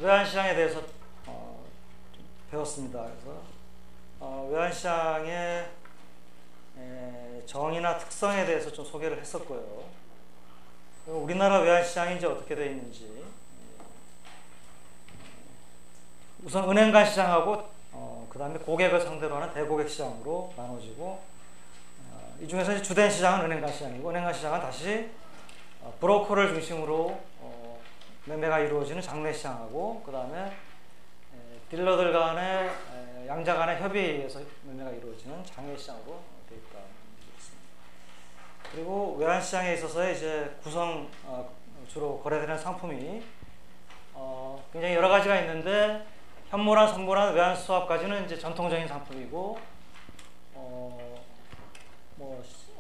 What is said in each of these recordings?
외환시장에 대해서 좀 배웠습니다. 그래서 외환시장의 정의나 특성에 대해서 좀 소개를 했었고요. 우리나라 외환시장이 이제 어떻게 되어 있는지, 우선 은행 간 시장하고 그 다음에 고객을 상대로 하는 대고객 시장으로 나눠지고, 이 중에서 이제 주된 시장은 은행 간 시장이고, 은행 간 시장은 다시 브로커를 중심으로 매매가 이루어지는 장내 시장하고, 그 다음에 딜러들 간의 양자 간의 협의에 의해서 매매가 이루어지는 장외 시장으로 되어 있다. 그리고 외환 시장에 있어서의 이제 주로 거래되는 상품이 굉장히 여러 가지가 있는데, 현물환, 선물환, 외환 수합까지는 이제 전통적인 상품이고, 뭐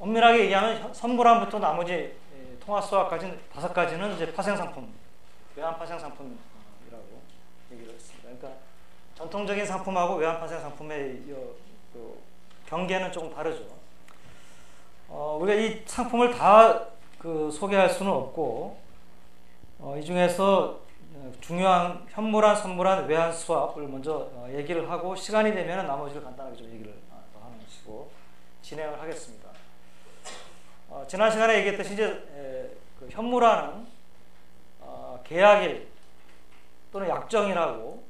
엄밀하게 얘기하면 선물환부터 나머지 통화 수합까지 5가지는 이제 파생 상품, 외환 파생 상품이라고 얘기를 했습니다. 그러니까 전통적인 상품하고 외환 파생 상품의 그 경계는 조금 다르죠. 우리가 이 상품을 다 소개할 수는 없고, 이 중에서 중요한 현물환, 선물환, 외환 수합을 먼저 얘기를 하고, 시간이 되면 나머지를 간단하게 좀 얘기를 하는 식으로 진행을 하겠습니다. 지난 시간에 얘기했듯이 이제 그 현물환은 계약일 또는 약정이라고,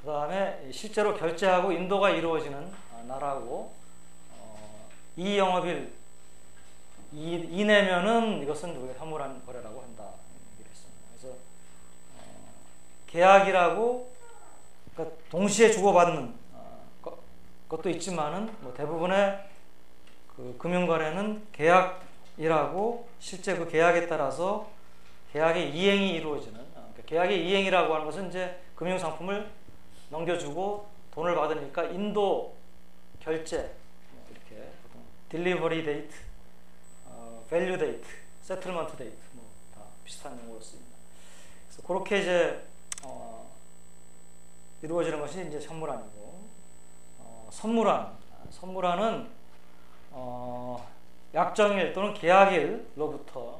그 다음에 실제로 결제하고 인도가 이루어지는 날하고, 이영업일 이내면은 이것은 우리가 현물환 거래라고 한다 얘기를 했습니다. 그래서 계약이라고, 그러니까 동시에 주고받는 것도 있지만은 뭐 대부분의 그 금융거래는 계약이라고, 실제 그 계약에 따라서 계약의 이행이 이루어지는, 그러니까 계약의 이행이라고 하는 것은 이제 금융상품을 넘겨주고 돈을 받으니까 인도 결제, 이렇게 딜리버리 데이트, 밸류 데이트, 세틀먼트 데이트, 뭐 다 비슷한 용어로 쓰입니다. 그래서 그렇게 이제 이루어지는 것이 이제 현물환이고, 선물환은 약정일 또는 계약일로부터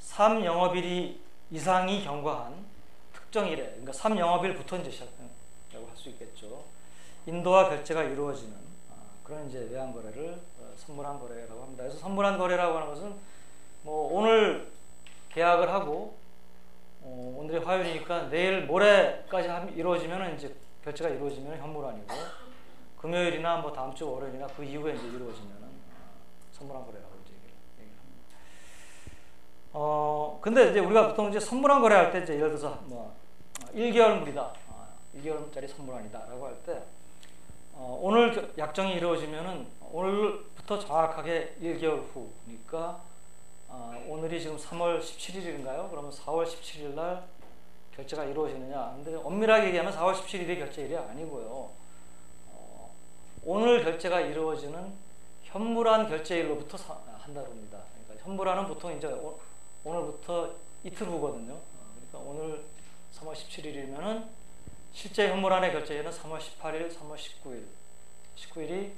3영업일이 이상이 경과한 특정 일에, 그러니까 3영업일부터 이제 시작된다고 할 수 있겠죠. 인도와 결제가 이루어지는 그런 이제 외환 거래를 선물환 거래라고 합니다. 그래서 선물환 거래라고 하는 것은 뭐 오늘 계약을 하고 오늘이 화요일이니까 내일 모레까지 이루어지면 이제 결제가 이루어지면 현물환이고, 금요일이나 뭐 다음 주 월요일이나 그 이후에 이제 이루어지면 선물환 거래라고 이제 얘기를 합니다. 근데 이제 우리가 보통 이제 선물환 거래할 때, 이제 예를 들어서 뭐 1개월물이다, 1개월짜리 선물환이다라고 할 때, 오늘 약정이 이루어지면은 오늘부터 정확하게 1개월 후니까, 오늘이 지금 3월 17일인가요? 그러면 4월 17일 날 결제가 이루어지느냐? 근데 엄밀하게 얘기하면 4월 17일이 결제일이 아니고요. 오늘 결제가 이루어지는 현물환 결제일로부터 한다고 합니다. 그러니까 현물환은 보통 이제 오늘부터 이틀 후거든요. 그러니까 오늘 3월 17일이면은 실제 현물환의 결제일은 3월 18일, 3월 19일이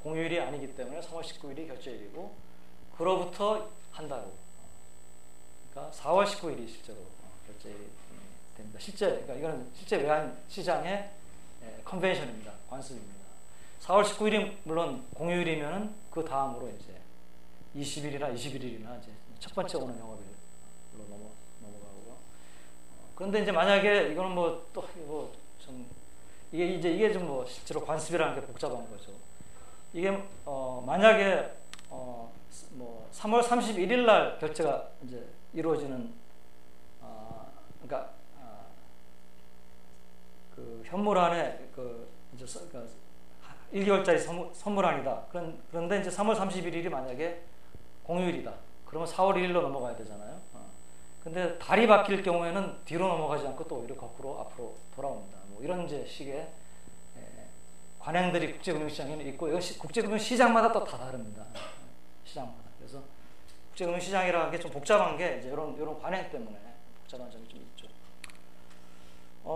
공휴일이 아니기 때문에 3월 19일이 결제일이고, 그로부터 한 달 후, 그러니까 4월 19일이 실제로 결제일이 됩니다. 그러니까 이거는 실제 외환 시장의 컨벤션입니다. 관습입니다. 4월 19일이 물론 공휴일이면은 그 다음으로 이제 20일이나 21일이나 이제 첫 번째 오는 영업일로 넘어가고요. 그런데 이제 만약에 이거는 뭐 또 뭐 좀 이게 좀 뭐 실제로 관습이라는 게 복잡한 거죠. 이게 만약에 뭐 3월 31일 날 결제가 이제 이루어지는, 그러니까 그 현물환에 이제 1개월짜리 선물환이다. 그런데 이제 3월 31일이 만약에 공휴일이다. 그러면 4월 1일로 넘어가야 되잖아요. 근데 달이 바뀔 경우에는 뒤로 넘어가지 않고 또 오히려 거꾸로 앞으로 돌아옵니다. 뭐 이런 이제 식의 관행들이 국제금융시장에는 있고, 이것이 국제금융시장마다 또 다 다릅니다. 시장마다. 그래서 국제금융시장이라는 게 좀 복잡한 게 이제 이런 관행 때문에 복잡한 점이 좀 있죠.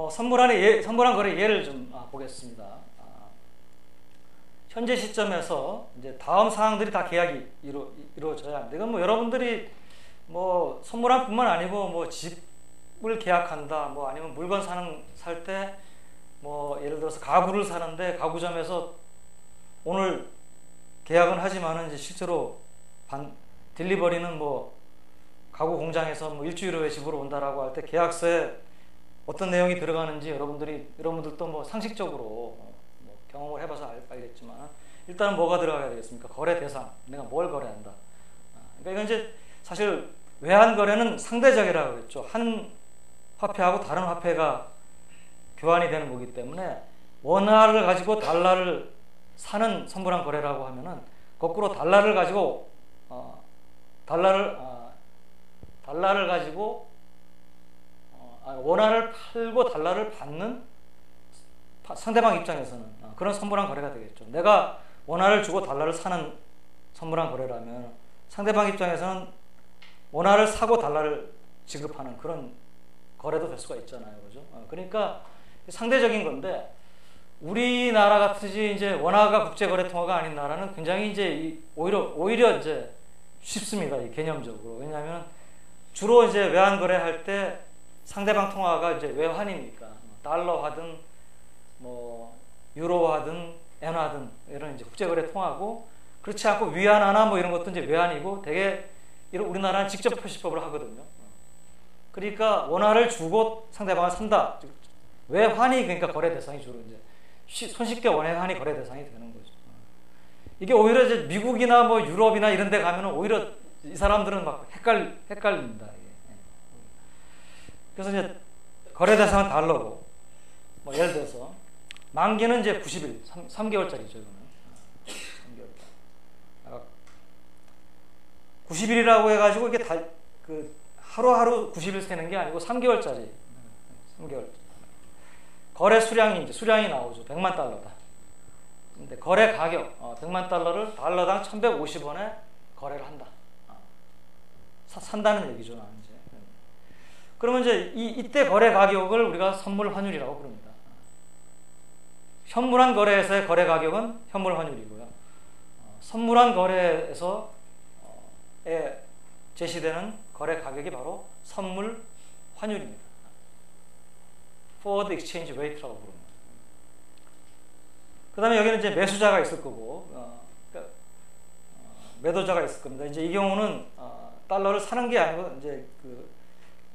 선물환 거래 예를 좀 보겠습니다. 현재 시점에서 이제 다음 사항들이 다 계약이 이루어져야 하는데, 이건 뭐 여러분들이 뭐 선물환뿐만 아니고 뭐 집 집을 계약한다, 뭐 아니면 물건 살 때 뭐 예를 들어서 가구를 사는데 가구점에서 오늘 계약은 하지만은 이제 실제로 딜리버리는 뭐 가구 공장에서 뭐 일주일 후에 집으로 온다라고 할 때 계약서에 어떤 내용이 들어가는지 여러분들도 뭐 상식적으로 뭐 경험을 해봐서 알겠지만 일단은 뭐가 들어가야 되겠습니까? 거래 대상, 내가 뭘 거래한다. 그러니까 이건 이제 사실 외환 거래는 상대적이라고 그랬죠. 한 화폐하고 다른 화폐가 교환이 되는 거기 때문에 원화를 가지고 달러를 사는 선물한 거래라고 하면은 거꾸로 달러를 가지고 원화를 팔고 달러를 받는 상대방 입장에서는 그런 선물한 거래가 되겠죠. 내가 원화를 주고 달러를 사는 선물한 거래라면 상대방 입장에서는 원화를 사고 달러를 지급하는 그런 거래도 될 수가 있잖아요, 그죠? 그러니까 상대적인 건데 우리나라 같이 이제 원화가 국제거래통화가 아닌 나라는 굉장히 이제 오히려 이제 쉽습니다, 이 개념적으로. 왜냐하면 주로 이제 외환 거래할 때 상대방 통화가 이제 외환이니까 달러화든 뭐 유로화든 엔화든 이런 이제 국제거래 통화고 그렇지 않고 위안화나 뭐 이런 것도 이제 외환이고 되게 우리나라는 직접 표시법을 하거든요. 그러니까 원화를 주고 상대방을 산다. 외환이 그러니까 거래 대상이 주로 이제 손쉽게 외환이 거래 대상이 되는 거죠. 이게 오히려 이제 미국이나 뭐 유럽이나 이런 데 가면은 오히려 이 사람들은 막 헷갈립니다. 그래서 이제 거래 대상은 달러고 뭐 예를 들어서 만기는 이제 90일, 3개월짜리죠, 이거는. 3개월. 90일이라고 해가지고 이게 하루하루 90일 세는 게 아니고 3개월짜리. 3개월. 거래 수량이 나오죠. 100만 달러다. 근데 거래 가격, 100만 달러를 달러당 1,150원에 거래를 한다. 산다는 얘기죠, 나는 이제. 그러면 이제 이때 거래 가격을 우리가 선물 환율이라고 부릅니다. 현물한 거래에서의 거래 가격은 현물 환율이고요. 선물한 거래에서 제시되는 거래 가격이 바로 선물 환율입니다. Forward Exchange Rate라고 부릅니다. 그 다음에 여기는 이제 매수자가 있을 거고, 매도자가 있을 겁니다. 이제 이 경우는 달러를 사는 게 아니고 이제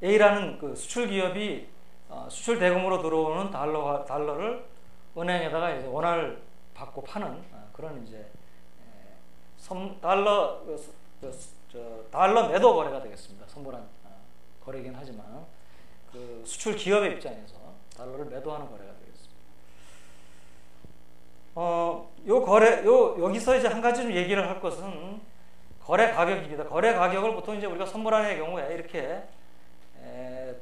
A라는 수출 기업이 수출 대금으로 들어오는 달러를 은행에다가 이제 원화를 받고 파는 그런 이제 달러 매도 거래가 되겠습니다. 선물한 거래이긴 하지만 수출 기업의 입장에서 달러를 매도하는 거래가 되겠습니다. 여기서 이제 한 가지 좀 얘기를 할 것은 거래 가격입니다. 거래 가격을 보통 이제 우리가 선물한의 경우에 이렇게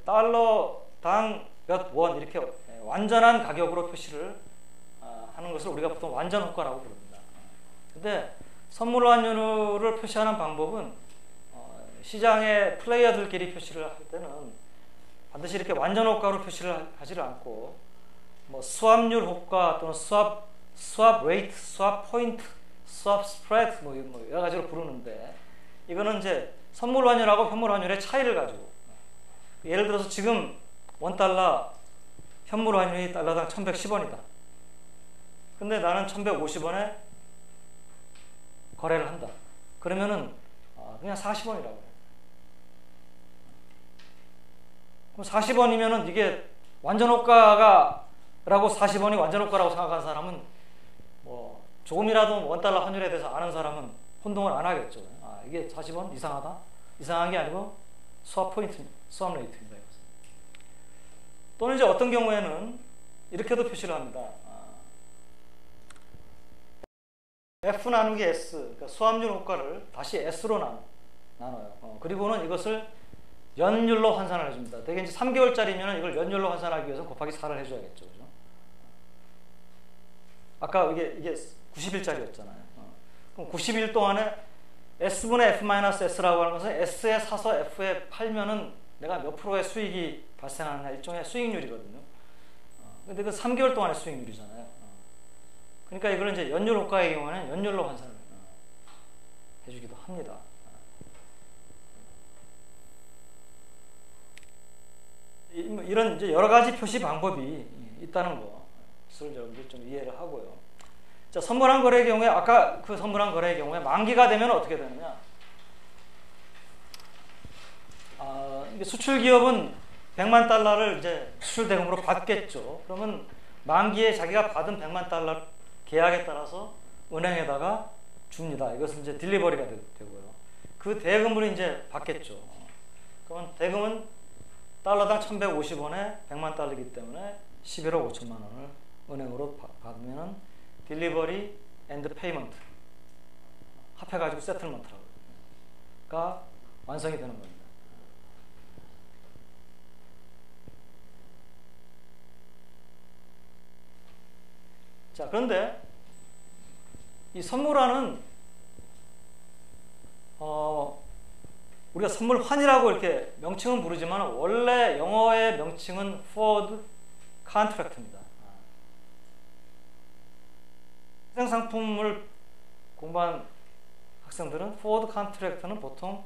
달러당 몇 원 이렇게 완전한 가격으로 표시를 하는 것을 우리가 보통 완전 호가라고 부릅니다. 근데 선물 환율을 표시하는 방법은 시장의 플레이어들끼리 표시를 할 때는 반드시 이렇게 완전 호가로 표시를 하지를 않고 뭐 수합률 호가 또는 수합 레이트, 수합 포인트, 수합 스프레드 뭐 여러 가지로 부르는데 이거는 이제 선물 환율하고 현물 환율의 차이를 가지고 예를 들어서 지금 $1 현물 환율이 달러당 1,110원이다. 근데 나는 1,150원에 거래를 한다. 그러면은 그냥 40원이라고 해요. 그럼 40원이면은 이게 완전 호가라고 40원이 완전 호가라고 생각하는 사람은 뭐 조금이라도 $1 환율에 대해서 아는 사람은 혼동을 안 하겠죠. 이게 40원 이상하다? 이상한 게 아니고 수합 포인트, 수합 레이트입니다. 또는 이제 어떤 경우에는 이렇게도 표시를 합니다. F 나누기 S, 그러니까 수합률 호가를 다시 S로 나눠요. 그리고는 이것을 연율로 환산을 해줍니다. 되게 이제 3개월짜리면 이걸 연율로 환산하기 위해서 곱하기 4를 해줘야겠죠. 그죠? 아까 이게 90일짜리였잖아요. 그럼 90일 동안에 S분의 F-S라고 하는 것은 S에 사서 F에 팔면은 내가 몇 프로의 수익이 발생하느냐 일종의 수익률이거든요. 근데 그 3개월 동안의 수익률이잖아요. 그러니까 이걸 이제 연율 호가의 경우에는 연율로 환산을 해주기도 합니다. 이런 이제 여러 가지 표시 방법이 있다는 것을 여러분들 좀 이해를 하고요. 자, 선물한 거래의 경우에 아까 그 선물한 거래의 경우에 만기가 되면 어떻게 되느냐? 수출 기업은 100만 달러를 이제 수출 대금으로 받겠죠. 그러면 만기에 자기가 받은 100만 달러 계약에 따라서 은행에다가 줍니다. 이것은 이제 딜리버리가 되고요. 그 대금을 이제 받겠죠. 그러면 대금은 달러당 1,150원에 100만 달러이기 때문에 11억 5천만 원을 은행으로 받으면은 딜리버리 앤드 페이먼트 합해가지고 세틀먼트가 완성이 되는 겁니다. 자, 그런데 이 선물화는 우리가 선물환이라고 이렇게 명칭은 부르지만 원래 영어의 명칭은 forward contract입니다. 생상품을 공부한 학생들은 forward contract는 보통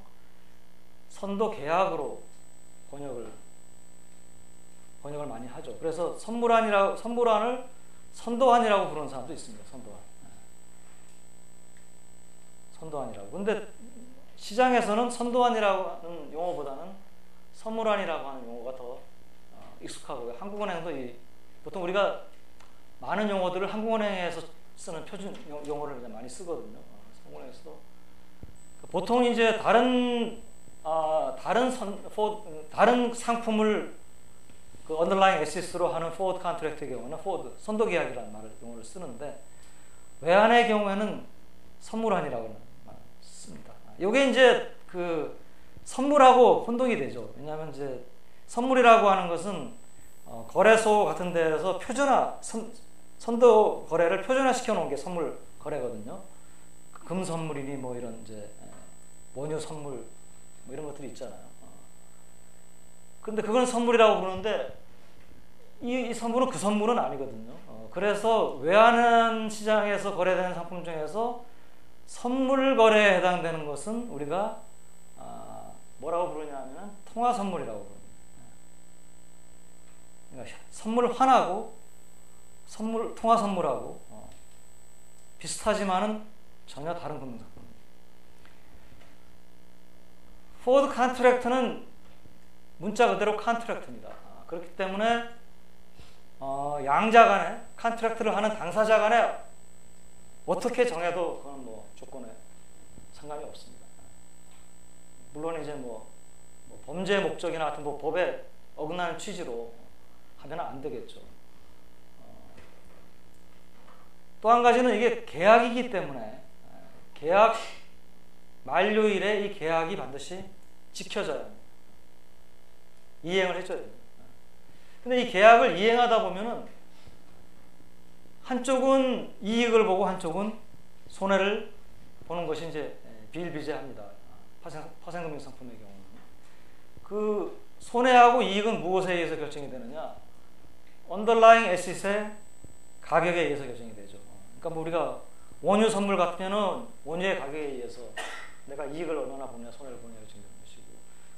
선도 계약으로 번역을 많이 하죠. 그래서 선물환을 선도환이라고 부르는 사람도 있습니다. 선도환이라고. 근데 시장에서는 선도환이라고 하는 용어보다는 선물환이라고 하는 용어가 더 익숙하고요. 한국은행도 보통 우리가 많은 용어들을 한국은행에서 쓰는 표준 용어를 많이 쓰거든요. 한국은행에서도 보통 이제 다른 상품을 그 언더라잉 에시스로 하는 포워드 컨트랙트의 경우는 포워드 선도 계약이라는 용어를 쓰는데 외환의 경우에는 선물환이라고 말을 씁니다. 이게 이제 그 선물하고 혼동이 되죠. 왜냐하면 이제 선물이라고 하는 것은 거래소 같은 데에서 선도 거래를 표준화시켜 놓은 게 선물 거래거든요. 금 선물이니 뭐 이런 이제 원유 선물 뭐 이런 것들이 있잖아요. 근데 그건 선물이라고 부르는데 이 선물은 그 선물은 아니거든요. 그래서 외환 시장에서 거래되는 상품 중에서 선물 거래에 해당되는 것은 우리가 뭐라고 부르냐면 통화 선물이라고 부릅니다. 그러니까 선물환하고 통화 선물하고 비슷하지만은 전혀 다른 금융상품입니다. 포워드 컨트랙트는 문자 그대로 컨트랙트입니다. 그렇기 때문에 양자 간에 컨트랙트를 하는 당사자 간에 어떻게 정해도 그건 뭐 조건에 상관이 없습니다. 물론 이제 뭐 범죄 목적이나 같은 뭐 법에 어긋나는 취지로 하면 안 되겠죠. 또 한 가지는 이게 계약이기 때문에 계약 만료일에 이 계약이 반드시 지켜져야 합니다. 이행을 해줘야 됩니다. 근데 이 계약을 이행하다 보면은 한쪽은 이익을 보고 한쪽은 손해를 보는 것이 이제 비일비재합니다. 파생금융상품의 경우는. 그 손해하고 이익은 무엇에 의해서 결정이 되느냐? 언더라잉 에셋의 가격에 의해서 결정이 되죠. 그러니까 뭐 우리가 원유 선물 같으면은 원유의 가격에 의해서 내가 이익을 얼마나 보냐 손해를 보냐 결정되는 것이고,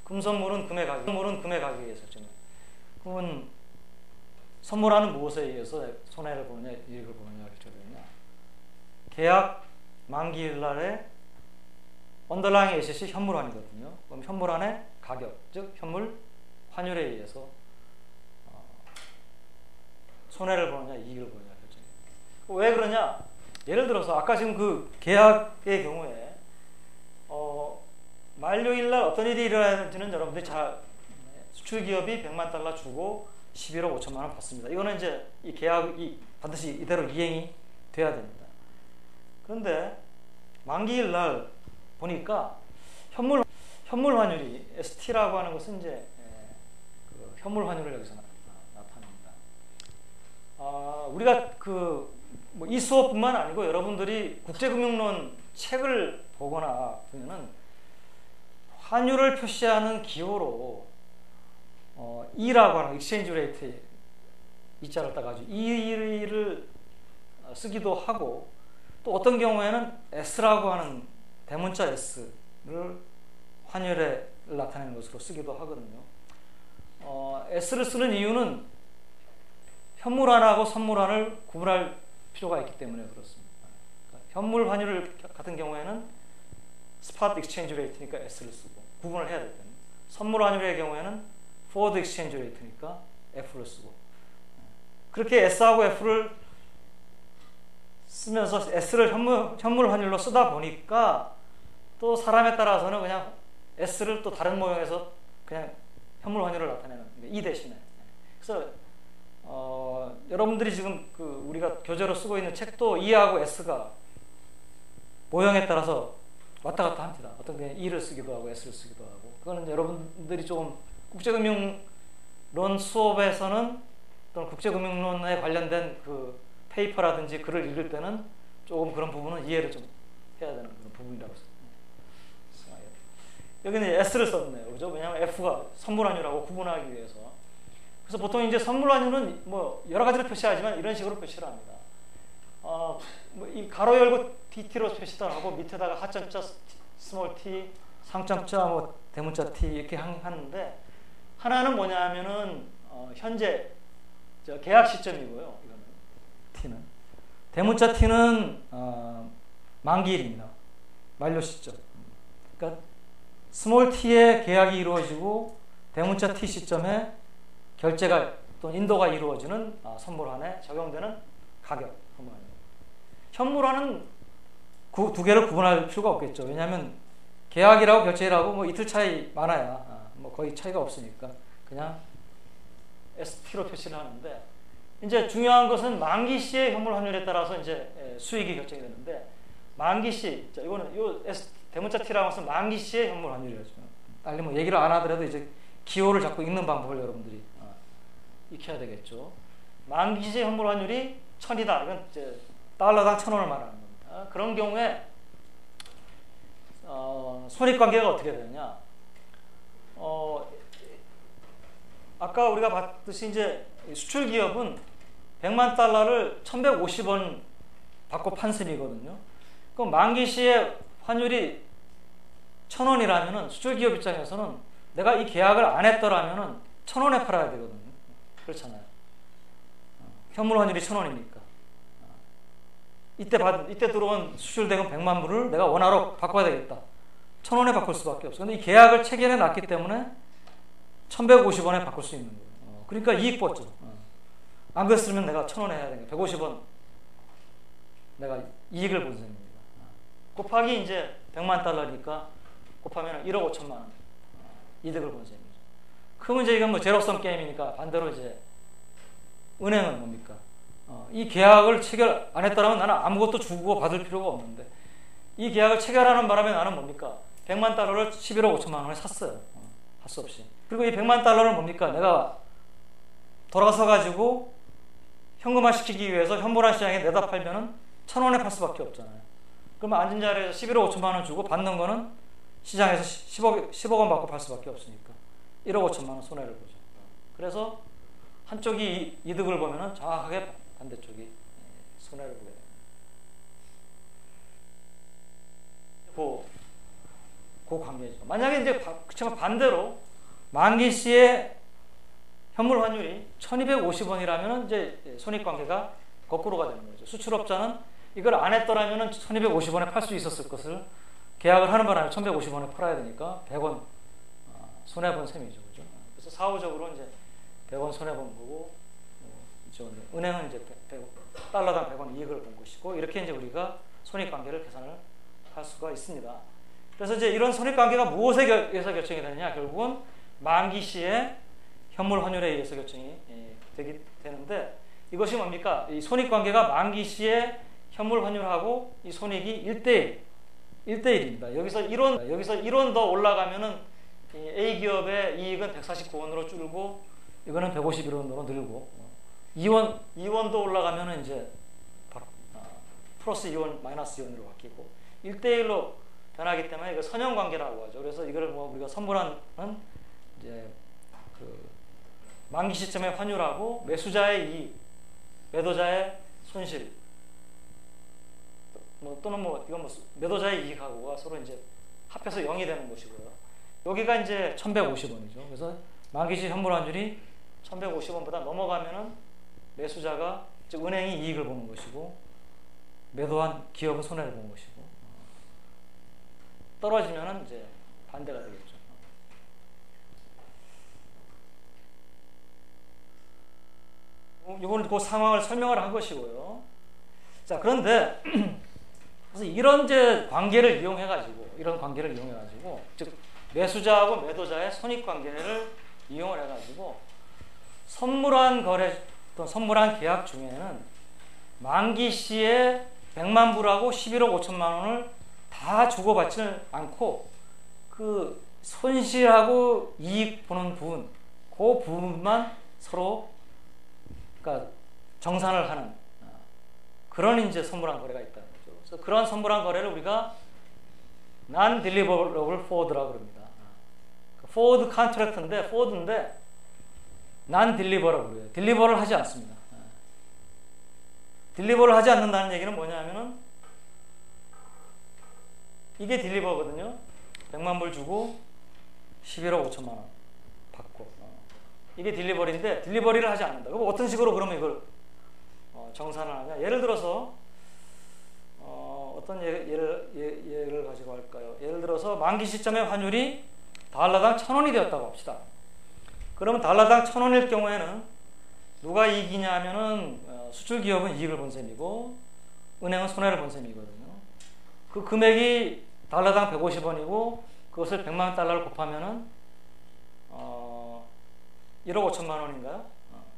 금 선물은 금의 가격에 의해서 결정돼요. 그러면 선물하는 무엇에 의해서 손해를 보느냐 이익을 보느냐 결정되느냐? 계약 만기일 날에 언더라잉 에셋이 현물환이거든요. 그럼 현물환의 가격, 즉 현물 환율에 의해서 손해를 보느냐 이익을 보느냐 결정돼요. 왜 그러냐? 예를 들어서 아까 지금 그 계약의 경우에 만료일 날 어떤 일이 일어나는지는 여러분들이 잘 수출 기업이 100만 달러 주고 11억 5천만 원 받습니다. 이거는 이제 이 계약이 반드시 이대로 이행이 돼야 됩니다. 그런데 만기일 날 보니까 현물 환율이 ST라고 하는 것은 이제 그 현물 환율을 여기서 나타냅니다. 우리가 뭐 이 수업뿐만 아니고 여러분들이 국제금융론 책을 보거나 보면은 환율을 표시하는 기호로 E라고 하는 익스체인지 레이트 이자를 따가지고 E를 쓰기도 하고, 또 어떤 경우에는 S라고 하는 대문자 S를 환율에 나타내는 것으로 쓰기도 하거든요. S를 쓰는 이유는 현물환하고 선물환을 구분할 필요가 있기 때문에 그렇습니다. 그러니까 현물 환율 같은 경우에는 스팟 익스체인지 레이트니까 S를 쓰고 구분을 해야 될 때는, 선물 환율의 경우에는 포워드 익스체인지 레이트니까 F를 쓰고, 그렇게 S하고 F를 쓰면서 S를 현물 환율로 쓰다 보니까 또 사람에 따라서는 그냥 S를 또 다른 모형에서 그냥 현물 환율을 나타내는, 이 대신에. 그래서 여러분들이 지금 우리가 교재로 쓰고 있는 책도 E하고 S가 모형에 따라서 왔다 갔다 합니다. 어떤 게 E를 쓰기도 하고 S를 쓰기도 하고. 그거는 여러분들이 조금 국제금융론 수업에서는 또는 국제금융론에 관련된 그 페이퍼라든지 글을 읽을 때는 조금 그런 부분은 이해를 좀 해야 되는 그런 부분이라고 생각합니다. 여기는 S를 썼네요. 그죠? 왜냐하면 F가 선물환율하고 구분하기 위해서. 그래서 보통 이제 선물환율은 뭐 여러 가지로 표시하지만 이런 식으로 표시를 합니다. 이 가로 열고 DT로 표시도 하고 밑에다가 하점자 스몰 t, 상점자 뭐 대문자 t 이렇게 하는데, 하나는 뭐냐면은 현재 계약 시점이고요. 이거는 t는 대문자 t는 만기일입니다. 만료 시점. 그러니까 스몰 t의 계약이 이루어지고 대문자 t 시점에 결제가 또는 인도가 이루어지는 선물환에 적용되는 가격. 현물환은 두 개를 구분할 필요가 없겠죠. 왜냐하면 계약이라고 결제일하고 뭐 이틀 차이 많아야 뭐 거의 차이가 없으니까 그냥 ST로 표시를 하는데, 이제 중요한 것은 만기 시의 현물 환율에 따라서 이제 수익이 결정이 되는데, 만기 시, 자, 이거는 대문자 T라고 해서 만기 시의 현물 환율이죠. 빨리 뭐 얘기를 안 하더라도 이제 기호를 자꾸 읽는 방법을 여러분들이 익혀야 되겠죠. 만기 시의 현물 환율이 1000이다. 이건 이제 달러당 1000원을 말하는 겁니다. 그런 경우에 손익관계가 어떻게 되느냐? 아까 우리가 봤듯이 이제 수출 기업은 100만 달러를 1150원 받고 판 셈이거든요. 그럼 만기 시에 환율이 1000원이라면은 수출 기업 입장에서는 내가 이 계약을 안 했더라면은 1000원에 팔아야 되거든요. 그렇잖아요. 현물 환율이 1000원이니까. 이때 들어온 수출 대금 100만 불을 내가 원화로 바꿔야 되겠다. 1000원에 바꿀 수밖에 없어. 근데 이 계약을 체결해 놨기 때문에 1150원에 바꿀 수 있는 거예요. 그러니까 이익 봤죠. 안 그랬으면 내가 1000원에 해야 되니까 150원 내가 이익을 본 셈입니다. 곱하기 이제 100만 달러니까 곱하면 1억 5천만 원 이득을 본 셈이죠. 그러면 이제 이건 뭐 제로섬 게임이니까 반대로 이제 은행은 뭡니까? 이 계약을 체결 안 했더라면 나는 아무것도 주고 받을 필요가 없는데, 이 계약을 체결하는 바람에 나는 뭡니까? 100만 달러를 11억 5천만 원에 샀어요. 할 수 없이. 그리고 이 100만 달러를 뭡니까? 내가 돌아서 가지고 현금화 시키기 위해서 현물화 시장에 내다 팔면은 1000원에 팔 수밖에 없잖아요. 그러면 앉은 자리에서 11억 5천만 원 주고 받는 거는 시장에서 10억 원 받고 팔 수밖에 없으니까 1억 5천만 원 손해를 보죠. 그래서 한쪽이 이득을 보면은 정확하게 반대쪽이 손해를 보게 됩니다. 그 관계죠. 만약에 이제 반대로 만기 시에 현물 환율이 1250원이라면 이제 손익관계가 거꾸로가 되는 거죠. 수출업자는 이걸 안 했더라면 1250원에 팔 수 있었을 것을 계약을 하는 바람에 1150원에 팔아야 되니까 100원 손해본 셈이죠. 그죠? 그래서 사후적으로 이제 100원 손해본 거고, 은행은 이제 달러당 100원 이익을 본 것이고, 이렇게 이제 우리가 손익관계를 계산을 할 수가 있습니다. 그래서 이제 이런 손익관계가 무엇에 의해서 결정이 되느냐? 결국은 만기 시에 현물 환율에 의해서 결정이 되는데, 이것이 뭡니까? 이 손익관계가 만기 시에 현물 환율하고 이 손익이 1대1입니다. 여기서 1원 더 올라가면은 A 기업의 이익은 149원으로 줄고, 이거는 151원으로 늘고, 2원도 올라가면은 이제 플러스 2원, 마이너스 2원으로 바뀌고, 1대1로 변하기 때문에 이거 선형관계라고 하죠. 그래서 이거를 뭐 우리가 선물하는 이제 그 만기 시점의 환율하고 매수자의 이익, 매도자의 손실, 또는 이건 매도자의 이익하고가 서로 이제 합해서 0이 되는 것이고요. 여기가 이제 1150원이죠. 그래서 만기시 현물환율이 1150원보다 넘어가면은 매수자가, 즉 은행이 이익을 보는 것이고 매도한 기업은 손해를 보는 것이고, 떨어지면은 이제 반대가 되겠죠. 이건 그 상황을 설명을 한 것이고요. 자, 그런데 그래서 이런 이제 관계를 이용해가지고, 즉 매수자하고 매도자의 손익 관계를 이용을 해가지고 선물한 거래 또는 선물한 계약 중에는 만기 시에 100만 불하고 11억 5천만 원을 다 주고받지는 않고 그 손실하고 이익 보는 부분, 그 부분만 서로 그러니까 정산을 하는 그런 이제 선물한 거래가 있다는 거죠. 그래서 그러한 선물한 거래를 우리가 non-deliverable forward라고 그럽니다. forward contract인데, forward인데 non-deliverable이에요. 딜리버를 하지 않습니다. 딜리버를 하지 않는다는 얘기는 뭐냐면은 이게 딜리버거든요. 100만 불 주고 11억 5천만 원 받고, 이게 딜리버리인데 딜리버리를 하지 않는다. 그럼 어떤 식으로 그러면 이걸 정산을 하냐? 예를 들어서 어떤 예를 가지고 할까요? 예를 들어서 만기 시점의 환율이 달러당 1,000원이 되었다고 합시다. 그러면 달러당 1,000원일 경우에는 누가 이익이냐 하면은 수출 기업은 이익을 본 셈이고 은행은 손해를 본 셈이거든요. 그 금액이 달러당 150원이고 그것을 100만 달러를 곱하면은 1억 5천만 원인가요?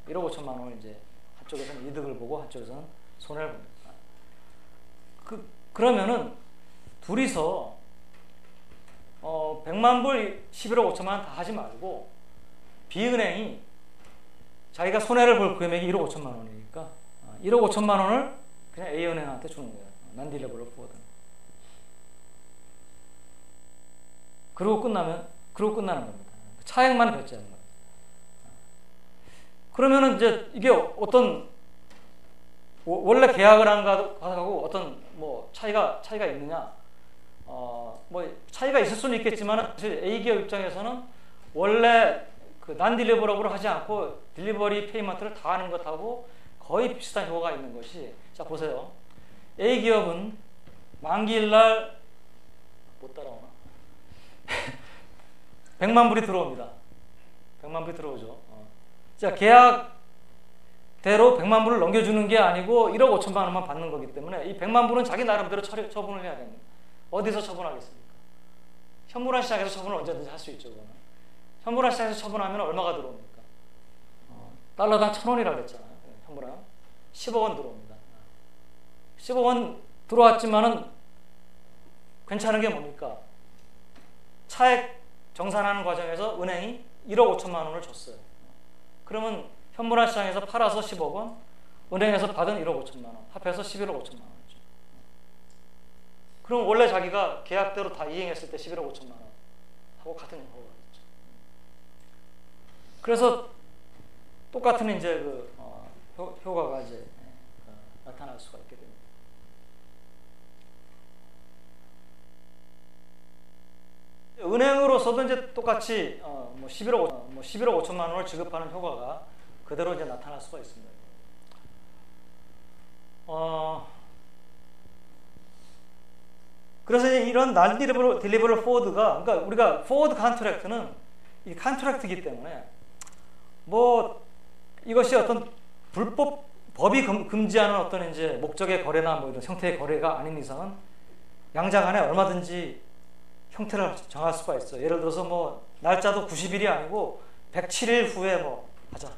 1억 5천만 원을 이제 한쪽에서는 이득을 보고 한쪽에서는 손해를 봅니다. 그러면은 둘이서 100만 불 11억 5천만 원 다 하지 말고 B은행이 자기가 손해를 볼 금액이 1억 5천만 원이니까 1억 5천만 원을 그냥 A은행한테 주는 거예요. non-deliverable forward. 그러고 끝나는 겁니다. 차액만 결제하는 거예요. 그러면은 이제 이게 어떤 원래 계약을 한 거하고 어떤 뭐 차이가 있느냐? 뭐 차이가 있을 수는 있겠지만 사실 A 기업 입장에서는 원래 그 non-deliverable을 하지 않고 딜리버리 페이먼트를 다 하는 것하고 거의 비슷한 효과가 있는 것이, 자 보세요. A 기업은 만기일 날 못 따라오나? 100만 불이 들어옵니다. 100만 불이 들어오죠. 자, 계약대로 100만 불을 넘겨주는 게 아니고 1억 5천만 원만 받는 거기 때문에 이 100만 불은 자기 나름대로 처분을 해야 됩니다. 어디서 처분하겠습니까? 현물화 시장에서 처분을 언제든지 할 수 있죠. 그거는. 현물화 시장에서 처분하면 얼마가 들어옵니까? 달러당 1,000원이라고 했잖아요. 현물화 10억 원 들어옵니다. 10억 원 들어왔지만은 괜찮은 게 뭡니까? 차액 정산하는 과정에서 은행이 1억 5천만 원을 줬어요. 그러면 현물화 시장에서 팔아서 10억 원, 은행에서 받은 1억 5천만 원, 합해서 11억 5천만 원이죠. 그럼 원래 자기가 계약대로 다 이행했을 때 11억 5천만 원 하고 같은 효과가 있죠. 그래서 똑같은 이제 그 효과가 이제 나타날 수가 있게 됩니다. 은행으로서도 이제 똑같이 뭐 11억 5천만 원을 지급하는 효과가 그대로 이제 나타날 수가 있습니다. 그래서 이런 non-deliverable forward가, 그러니까 우리가 forward contract는 이 컨트랙트이기 때문에 뭐 이것이 어떤 법이 금지하는 어떤 이제 목적의 거래나 뭐 이런 형태의 거래가 아닌 이상은 양자간에 얼마든지 형태를 정할 수가 있어요. 예를 들어서 뭐 날짜도 90일이 아니고 107일 후에 뭐 하자.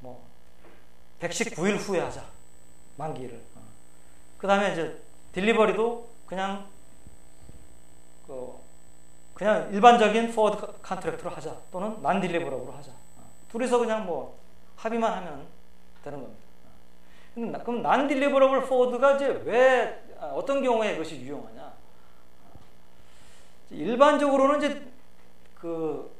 뭐 119일 후에 하자. 만기를. 그 다음에 이제 딜리버리도 그냥 일반적인 포워드 컨트랙트로 하자. 또는 non-deliverable로 하자. 둘이서 그냥 뭐 합의만 하면 되는 겁니다. 그럼 non-deliverable forward가 이제 왜 어떤 경우에 이것이 유용하냐? 일반적으로는 이제 그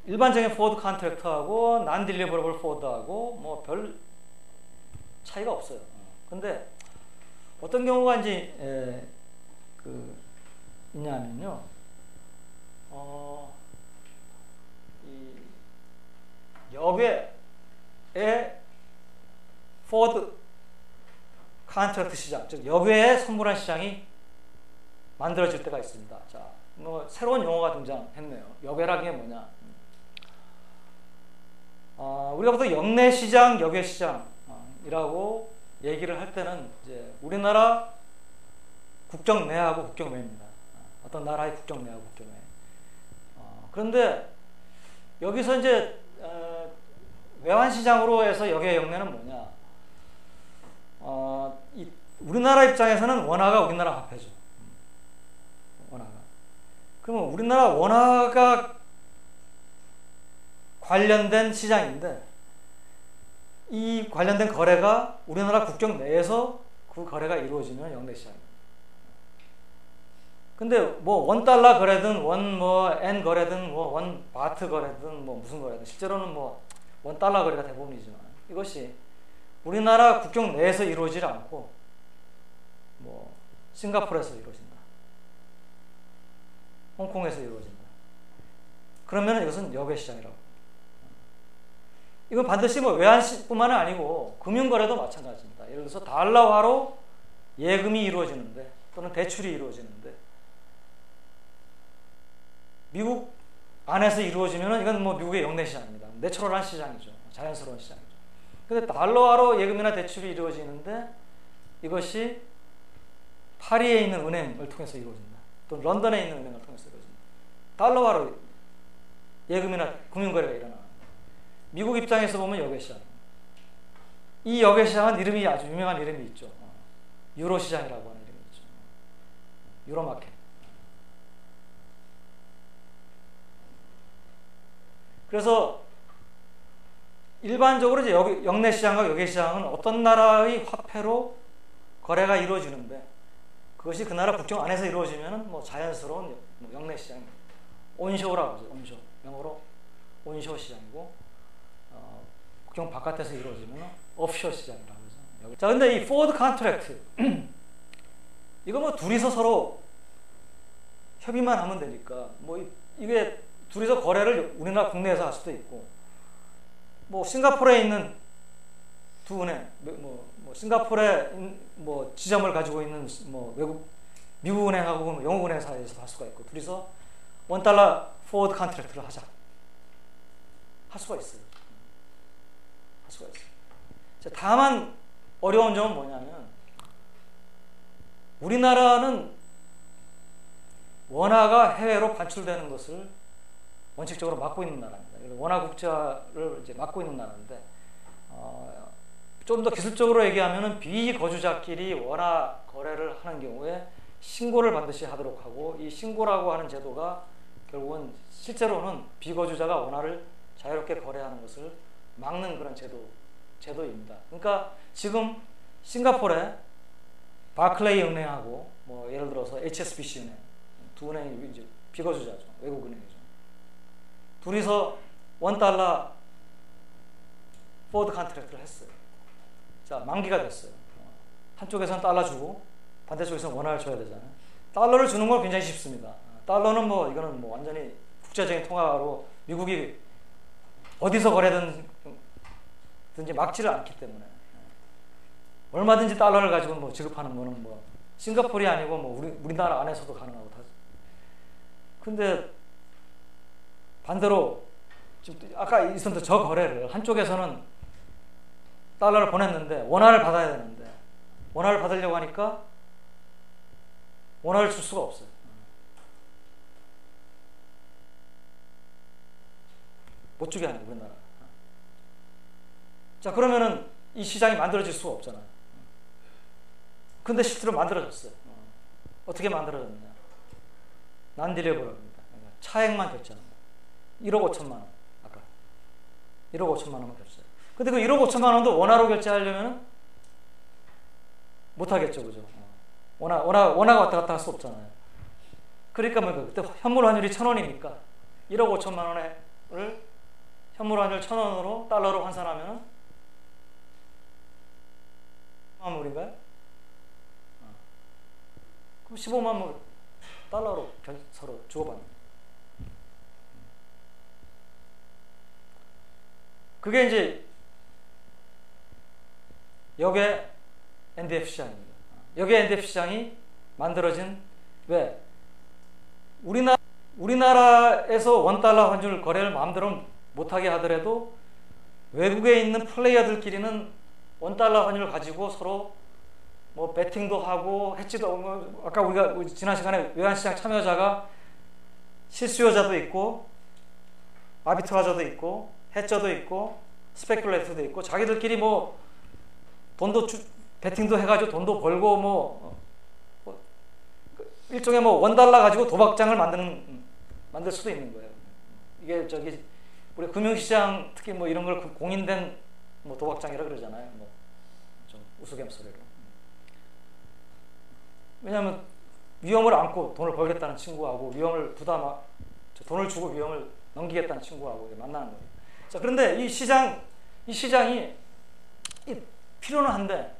일반적인 포워드 컨트랙트하고 non-deliverable forward하고 뭐 별 차이가 없어요. 근데 어떤 경우가 이제 있냐면요. 역외의 포워드 컨트랙트 시장, 즉 역외의 선물한 시장이 만들어질 때가 있습니다. 자, 뭐 새로운 용어가 등장했네요. 역외라는 게 뭐냐? 우리가 보통 역내 시장, 역외 시장이라고 얘기를 할 때는 이제 우리나라 국경 내하고 국경 외입니다. 어떤 나라의 국경 내하고 국경 외. 그런데 여기서 이제 외환 시장으로 해서 역외 역내는 뭐냐? 우리나라 입장에서는 원화가 우리나라 화폐죠. 원화가. 그러면 우리나라 원화가 관련된 시장인데 이 관련된 거래가 우리나라 국경 내에서 그 거래가 이루어지면 역내 시장입니다. 근데 뭐 $1 거래든 N 거래든 원 바트 거래든 무슨 거래든 실제로는 $1 거래가 대부분이지만 이것이 우리나라 국경 내에서 이루어지지 않고 싱가포르에서 이루어진다. 홍콩에서 이루어진다. 그러면 이것은 역외 시장이라고. 이건 반드시 외환뿐만 아니고 금융거래도 마찬가지입니다. 예를 들어서 달러화로 예금이 이루어지는데 또는 대출이 이루어지는데 미국 안에서 이루어지면 이건 미국의 역내 시장입니다. 내추럴한 시장이죠. 자연스러운 시장이죠. 근데 달러화로 예금이나 대출이 이루어지는데 이것이 파리에 있는 은행을 통해서 이루어진다. 또는 런던에 있는 은행을 통해서 이루어진다. 달러화로 예금이나 금융거래가 일어나는. 미국 입장에서 보면 역외 시장. 이 역외 시장은 이름이 아주 유명한 이름이 있죠. 유로 시장이라고 하는 이름이 있죠. 유로 마켓. 그래서 일반적으로 이제 역내 시장과 역외 시장은 어떤 나라의 화폐로 거래가 이루어지는데 그것이 그 나라 국경 안에서 이루어지면 자연스러운 역내 시장입니다. 온쇼라고 하죠. 온쇼. 영어로 온쇼 시장이고 국경 바깥에서 이루어지면 오프쇼 시장이라고 하죠. 자, 근데 이 포워드 컨트랙트 이거 둘이서 서로 협의만 하면 되니까 이게 둘이서 거래를 우리나라 국내에서 할 수도 있고 싱가포르에 있는 두 은행 싱가포르에 지점을 가지고 있는 미국 은행하고 영국 은행 사이에서 할 수가 있고 둘이서 $1 포워드 컨트랙트를 하자 할 수가 있어요. 할 수가 있어요. 다만 어려운 점은 뭐냐면 우리나라는 원화가 해외로 반출되는 것을 원칙적으로 막고 있는 나라입니다. 원화 국자를 이제 막고 있는 나라인데 좀 더 기술적으로 얘기하면은 비거주자끼리 원화 거래를 하는 경우에 신고를 반드시 하도록 하고 이 신고라고 하는 제도가 결국은 실제로는 비거주자가 원화를 자유롭게 거래하는 것을 막는 그런 제도입니다. 그러니까 지금 싱가포르에 바클레이 은행하고 예를 들어서 HSBC 은행 두 은행이 이제 비거주자죠. 외국 은행이죠. 둘이서 $1 포워드 컨트랙트를 했어요. 자, 만기가 됐어요. 한쪽에서는 달러 주고 반대쪽에서는 원화를 줘야 되잖아요. 달러를 주는 건 굉장히 쉽습니다. 달러는 이거는 완전히 국제적인 통화로 미국이 어디서 거래든지 막지를 않기 때문에 얼마든지 달러를 가지고 지급하는 거는 싱가포르이 아니고 우리나라 안에서도 가능하고 다. 근데 반대로 지금 아까 있었던 저 거래를 한쪽에서는 달러를 보냈는데 원화를 받아야 되는데 원화를 받으려고 하니까 원화를 줄 수가 없어요. 못 주게 하는 우리나라. 자, 그러면은 이 시장이 만들어질 수가 없잖아요. 근데 실제로 만들어졌어요. 어떻게 만들어졌느냐? 난딜레버럽니다. 차액만 결제하는 거예요. 1억 5천만 원. 아까 1억 5천만 원만 결제. 근데 그 1억 5천만 원도 원화로 결제하려면 못하겠죠, 그죠? 원화가 왔다 갔다 할 수 없잖아요. 그러니까 그때 현물 환율이 1,000원이니까 1억 5천만 원을 현물 환율 1,000원으로 달러로 환산하면 불인가요? 그럼 15만 불 달러로 서로 주고받는. 그게 이제 역의 NDF 시장입니다. 역의 NDF 시장이 만들어진 왜? 우리나라에서 원달러 환율 거래를 마음대로 못하게 하더라도 외국에 있는 플레이어들끼리는 원달러 환율을 가지고 서로 뭐 배팅도 하고 해치도, 아까 우리가 지난 시간에 외환시장 참여자가 실수요자도 있고 아비트라저도 있고 해저도 있고 스페큘레이터도 있고 자기들끼리 뭐 돈도 배팅도 해가지고 돈도 벌고 뭐 일종의 뭐 원달러 가지고 도박장을 만들 수도 있는 거예요. 이게 저기 우리 금융시장 특히 뭐 이런 걸 공인된 뭐 도박장이라 그러잖아요. 뭐 좀 우스갯소리로. 왜냐하면 위험을 안고 돈을 벌겠다는 친구하고 위험을 돈을 주고 위험을 넘기겠다는 친구하고 만나는 거예요. 자, 그런데 이 시장이 필요는 한데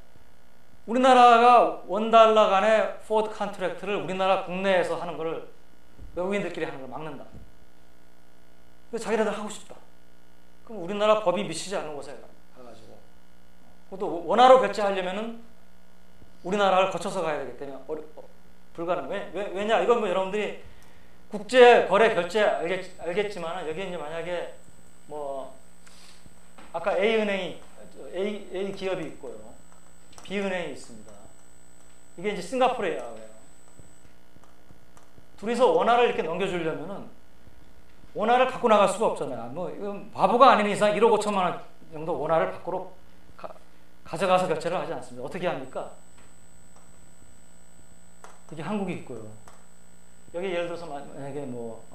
우리나라가 원달러 간의 포워드 컨트랙트를 우리나라 국내에서 하는 거를 외국인들끼리 하는 걸 막는다. 근데 자기네들 하고 싶다. 그럼 우리나라 법이 미치지 않는 곳에 가가지고 그것도 원화로 결제하려면은 우리나라를 거쳐서 가야 되기 때문에 불가능. 왜냐? 이건 뭐 여러분들이 국제 거래 결제 알겠지만 여기 이제 만약에 뭐 아까 A 기업이 있고요, B은행이 있습니다. 이게 이제 싱가포르예요. 둘이서 원화를 이렇게 넘겨주려면은 원화를 갖고 나갈 수가 없잖아요. 뭐 이건 바보가 아닌 이상 1억 5천만 원 정도 원화를 밖으로 가져가서 결제를 하지 않습니다. 어떻게 합니까? 이게 한국이 있고요. 여기 예를 들어서 만약에 뭐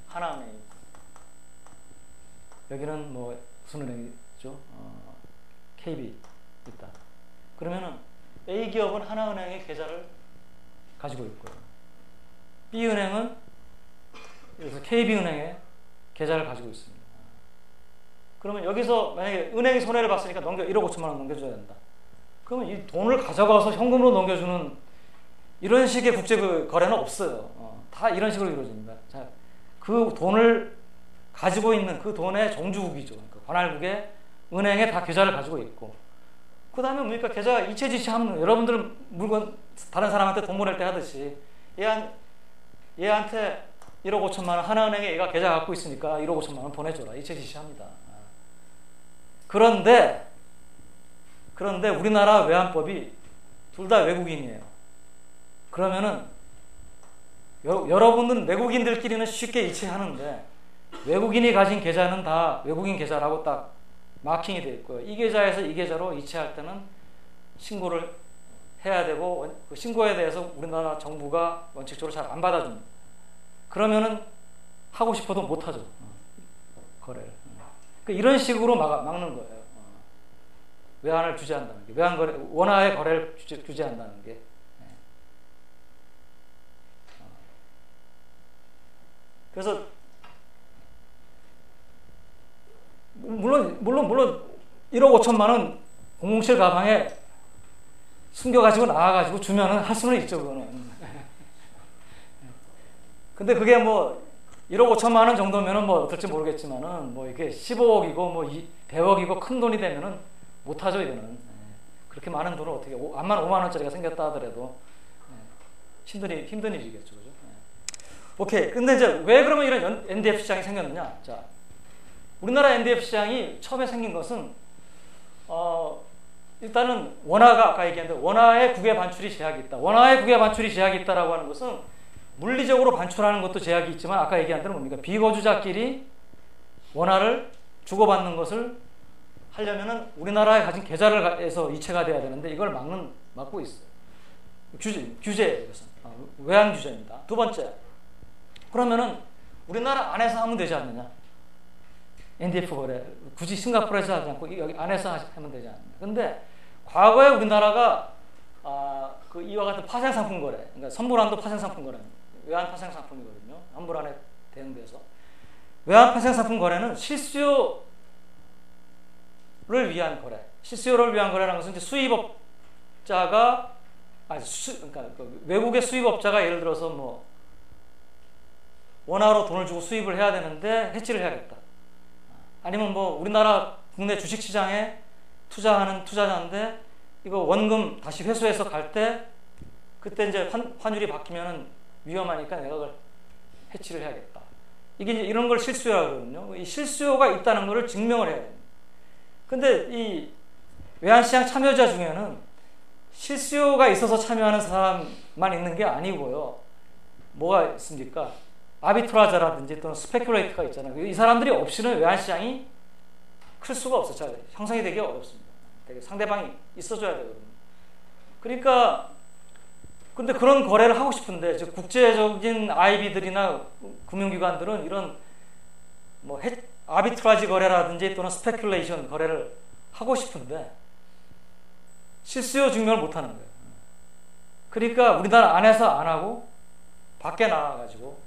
하나은행, 여기는 뭐 무슨 은행이죠? KB 있다. 그러면은 A 기업은 하나은행의 계좌를 가지고 있고요. B 은행은 그래서 KB은행의 계좌를 가지고 있습니다. 그러면 여기서 만약에 은행이 손해를 봤으니까 1억 5천만 원 넘겨줘야 된다. 그러면 이 돈을 가져가서 현금으로 넘겨주는 이런 식의 국제 거래는 없어요. 다 이런 식으로 이루어집니다. 자, 그 돈을 가지고 있는 그 돈의 종주국이죠. 그러니까 관할국의 은행에 다 계좌를 가지고 있고, 그 다음에 뭡니까? 계좌 이체지시하면 여러분들 물건 다른 사람한테 돈 보낼 때 하듯이 얘한테 1억 5천만 원 하나은행에 얘가 계좌 갖고 있으니까 1억 5천만 원 보내줘라. 이체지시합니다. 그런데 우리나라 외환법이 둘 다 외국인이에요. 그러면은 여러분은 외국인들끼리는 쉽게 이체하는데 외국인이 가진 계좌는 다 외국인 계좌라고 딱 마킹이 되어 있고요. 이 계좌에서 이 계좌로 이체할 때는 신고를 해야 되고 그 신고에 대해서 우리나라 정부가 원칙적으로 잘 안 받아줍니다. 그러면은 하고 싶어도 못 하죠. 거래를. 그러니까 이런 식으로 막는 거예요. 외환을 규제한다는 게, 원화의 거래를 규제한다는 게. 그래서 물론 1억 5천만 원 007 가방에 숨겨가지고 나와가지고 주면은 할 수는 있죠, 그거는. 근데 그게 뭐 1억 5천만 원 정도면은 뭐 어떨지 모르겠지만은 뭐 이게 15억이고 뭐 100억이고 큰 돈이 되면은 못하죠, 이거는. 그렇게 많은 돈을 어떻게, 암만 5만 원짜리가 생겼다 하더라도 힘든 일이겠죠, 그죠? 오케이. 근데 이제 왜 그러면 이런 NDF 시장이 생겼느냐? 자, 우리나라 NDF 시장이 처음에 생긴 것은 일단은 원화가 아까 얘기했는데 원화의 국외 반출이 제약이 있다. 원화의 국외 반출이 제약이 있다라고 하는 것은 물리적으로 반출하는 것도 제약이 있지만 아까 얘기한 대로 뭡니까? 비거주자끼리 원화를 주고받는 것을 하려면은 우리나라에 가진 계좌를 해서 이체가 돼야 되는데 이걸 막고 있어요. 규제예요, 이것은. 외환 규제입니다. 두 번째, 그러면은 우리나라 안에서 하면 되지 않느냐? NDF 거래 굳이 싱가포르에서 하지 않고 여기 안에서 하면 되지 않느냐? 근데 과거에 우리나라가 이와 같은 파생 상품 거래, 그러니까 선불한도 파생 상품 거래, 외환 파생 상품이거든요. 환불안에 대응돼서 외환 파생 상품 거래는 실수요를 위한 거래. 실수요를 위한 거래라는 것은 이제 수입업자가 그러니까 외국의 수입업자가 예를 들어서 뭐 원화로 돈을 주고 수입을 해야 되는데 해지를 해야겠다. 아니면 뭐 우리나라 국내 주식시장에 투자하는 투자자인데 이거 원금 다시 회수해서 갈 때 그때 이제 환율이 바뀌면은 위험하니까 내가 그걸 해치를 해야겠다. 이게 이제 이런 걸 실수요라고 그러거든요. 이 실수요가 있다는 것을 증명을 해야 됩니다. 근데 이 외환시장 참여자 중에는 실수요가 있어서 참여하는 사람만 있는 게 아니고요. 뭐가 있습니까? 아비트라자라든지 또는 스페큘레이터가 있잖아요. 이 사람들이 없이는 외환시장이 클 수가 없어요. 형성이 되기 어렵습니다. 되게 상대방이 있어줘야 되거든요. 그러니까 근데 그런 거래를 하고 싶은데 즉 국제적인 IB들이나 금융기관들은 이런 뭐 아비트라지 거래라든지 또는 스페큘레이션 거래를 하고 싶은데 실수요 증명을 못 하는 거예요. 그러니까 우리나라 안에서 안 하고 밖에 나와가지고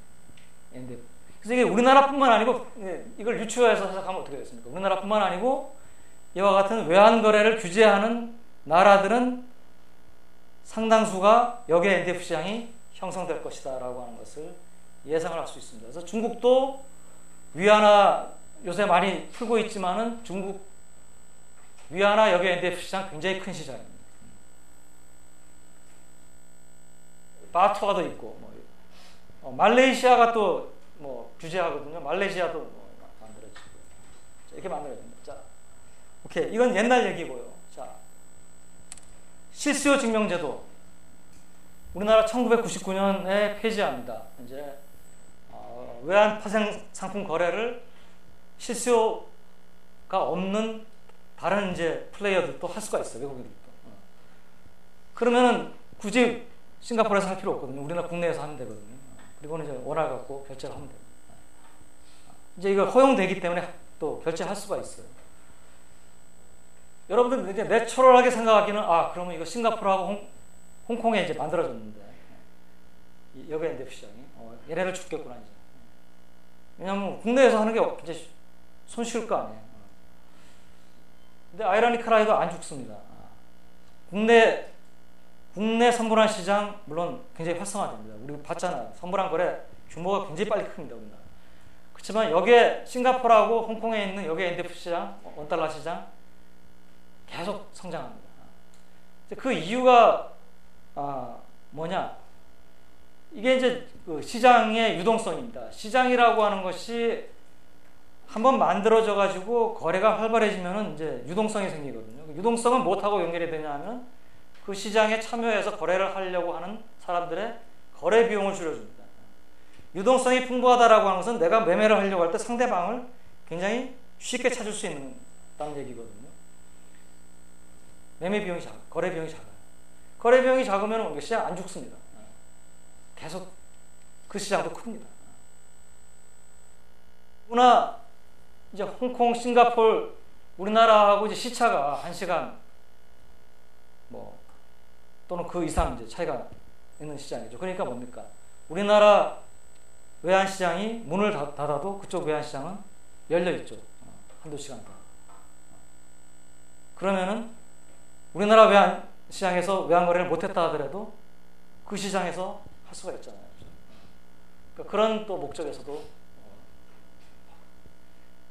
그래서 이게 우리나라뿐만 아니고 이걸 유추해서 해석하면 어떻게 됐습니까? 우리나라뿐만 아니고 이와 같은 외환 거래를 규제하는 나라들은 상당수가 여기에 NDF 시장이 형성될 것이다 라고 하는 것을 예상을 할 수 있습니다. 그래서 중국도 위안화 요새 많이 풀고 있지만은 중국 위안화 여기 NDF 시장 굉장히 큰 시장입니다. 바투아도 있고 말레이시아가 또 뭐 규제하거든요. 말레이시아도 뭐 만들어지고 이렇게 만들어집니다. 자, 오케이 이건 옛날 얘기고요. 자, 실수요 증명제도 우리나라 1999년에 폐지합니다. 이제 외환 파생 상품 거래를 실수요가 없는 다른 이제 플레이어들도 할 수가 있어요. 외국인들도. 그러면은 굳이 싱가포르에서 할 필요 없거든요. 우리나라 국내에서 하면 되거든요. 그리고는 이제 원화 갖고 결제를 하면 됩니다. 이제 이거 허용되기 때문에 또 결제할 수가 있어요. 여러분들 이제 내추럴하게 생각하기는 그러면 이거 싱가포르하고 홍콩에 이제 만들어졌는데 여기 NDF 시장이 얘네를 죽겠구나 이제. 왜냐하면 국내에서 하는 게 이제 손쉬울 거 아니에요. 근데 아이러니컬하게도 안 죽습니다. 국내 선물한 시장 물론 굉장히 활성화됩니다. 우리 봤잖아요. 선물한 거래 규모가 굉장히 빨리 큽니다. 우리나라. 그렇지만 여기에 싱가포르하고 홍콩에 있는 여기 NDF 시장, 원달러 시장 계속 성장합니다. 그 이유가 뭐냐? 이게 이제 그 시장의 유동성입니다. 시장이라고 하는 것이 한번 만들어져 가지고 거래가 활발해지면은 이제 유동성이 생기거든요. 유동성은 무엇하고 연결이 되냐면 그 시장에 참여해서 거래를 하려고 하는 사람들의 거래 비용을 줄여줍니다. 유동성이 풍부하다라고 하는 것은 내가 매매를 하려고 할 때 상대방을 굉장히 쉽게 찾을 수 있다는 얘기거든요. 매매 비용이 작아요. 거래 비용이 작아요. 거래 비용이 작으면 시장 안 죽습니다. 계속 그 시장도 큽니다. 누구나 이제 홍콩, 싱가포르, 우리나라하고 이제 시차가 1시간 또는 그 이상 이제 차이가 있는 시장이죠. 그러니까 뭡니까? 우리나라 외환 시장이 문을 닫아도 그쪽 외환 시장은 열려 있죠. 한두 시간 동안. 그러면은 우리나라 외환 시장에서 외환 거래를 못했다 하더라도 그 시장에서 할 수가 있잖아요. 그러니까 그런 또 목적에서도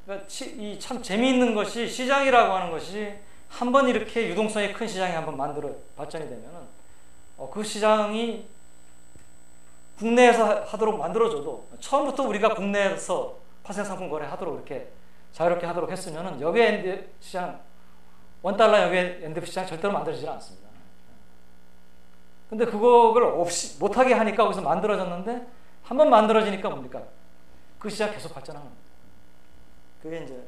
그러니까 이 참 재미있는 것이 시장이라고 하는 것이 한번 이렇게 유동성이 큰 시장이 한번 발전이 되면은 그 시장이 국내에서 하도록 만들어줘도 처음부터 우리가 국내에서 파생상품 거래하도록 이렇게 자유롭게 하도록 했으면은 여기 NDF 시장 원달러 여기 NDF 시장 절대로 만들어지지 않습니다. 근데 그걸 없이 못하게 하니까 거기서 만들어졌는데 한번 만들어지니까 뭡니까? 그 시장 계속 발전하는 겁니다. 그게 이제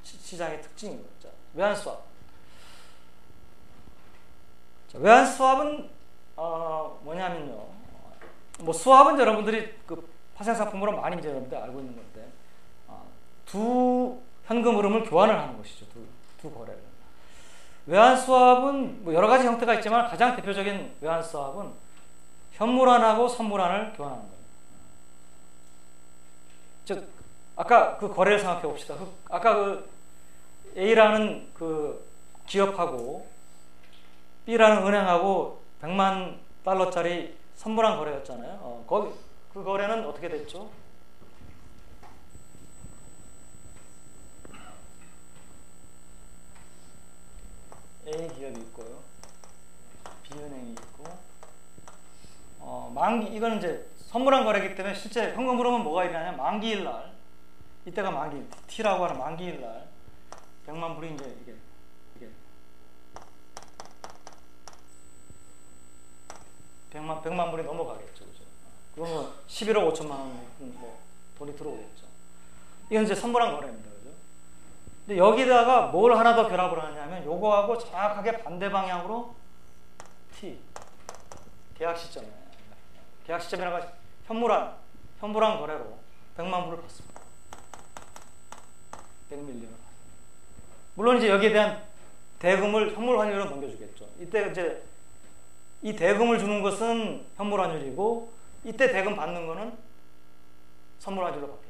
시장의 특징인 거죠. 외환 수합. 외환 수합은 뭐냐면요. 뭐 수합은 여러분들이 그 파생 상품으로 많이 이제 여러분들 알고 있는 건데 두 현금 흐름을 교환을 하는 것이죠. 두 거래를. 외환 수합은 뭐 여러 가지 형태가 있지만 가장 대표적인 외환 수합은 현물환하고 선물환을 교환하는 거예요. 즉 아까 그 거래를 생각해 봅시다. 아까 그 A라는 그 기업하고 B라는 은행하고 100만 달러짜리 선물한 거래였잖아요. 그 거래는 어떻게 됐죠? A 기업이 있고요. B은행이 있고, 만기, 이거는 이제 선물한 거래이기 때문에 실제 현금으로는 뭐가 일어나냐, 만기일 날, 이때가 만기, T라고 하는 만기일 날, 100만 불이 이제 이게 100만 불이 넘어가겠죠. 그죠? 그러면 11억 5천만 원 뭐 돈이 들어오겠죠. 이건 이제 선물한 거래입니다. 그죠? 근데 여기다가 뭘 하나 더 결합을 하냐면 요거하고 정확하게 반대 방향으로 T 계약 시점이에요. 계약 시점이라고 현물한 거래로 100만 불을 받습니다. 100밀리언을. 물론 이제 여기에 대한 대금을 현물 환율로 넘겨주겠죠. 이때 이제 이 대금을 주는 것은 현물 환율이고 이때 대금 받는 거는 선물 환율로 받겠죠.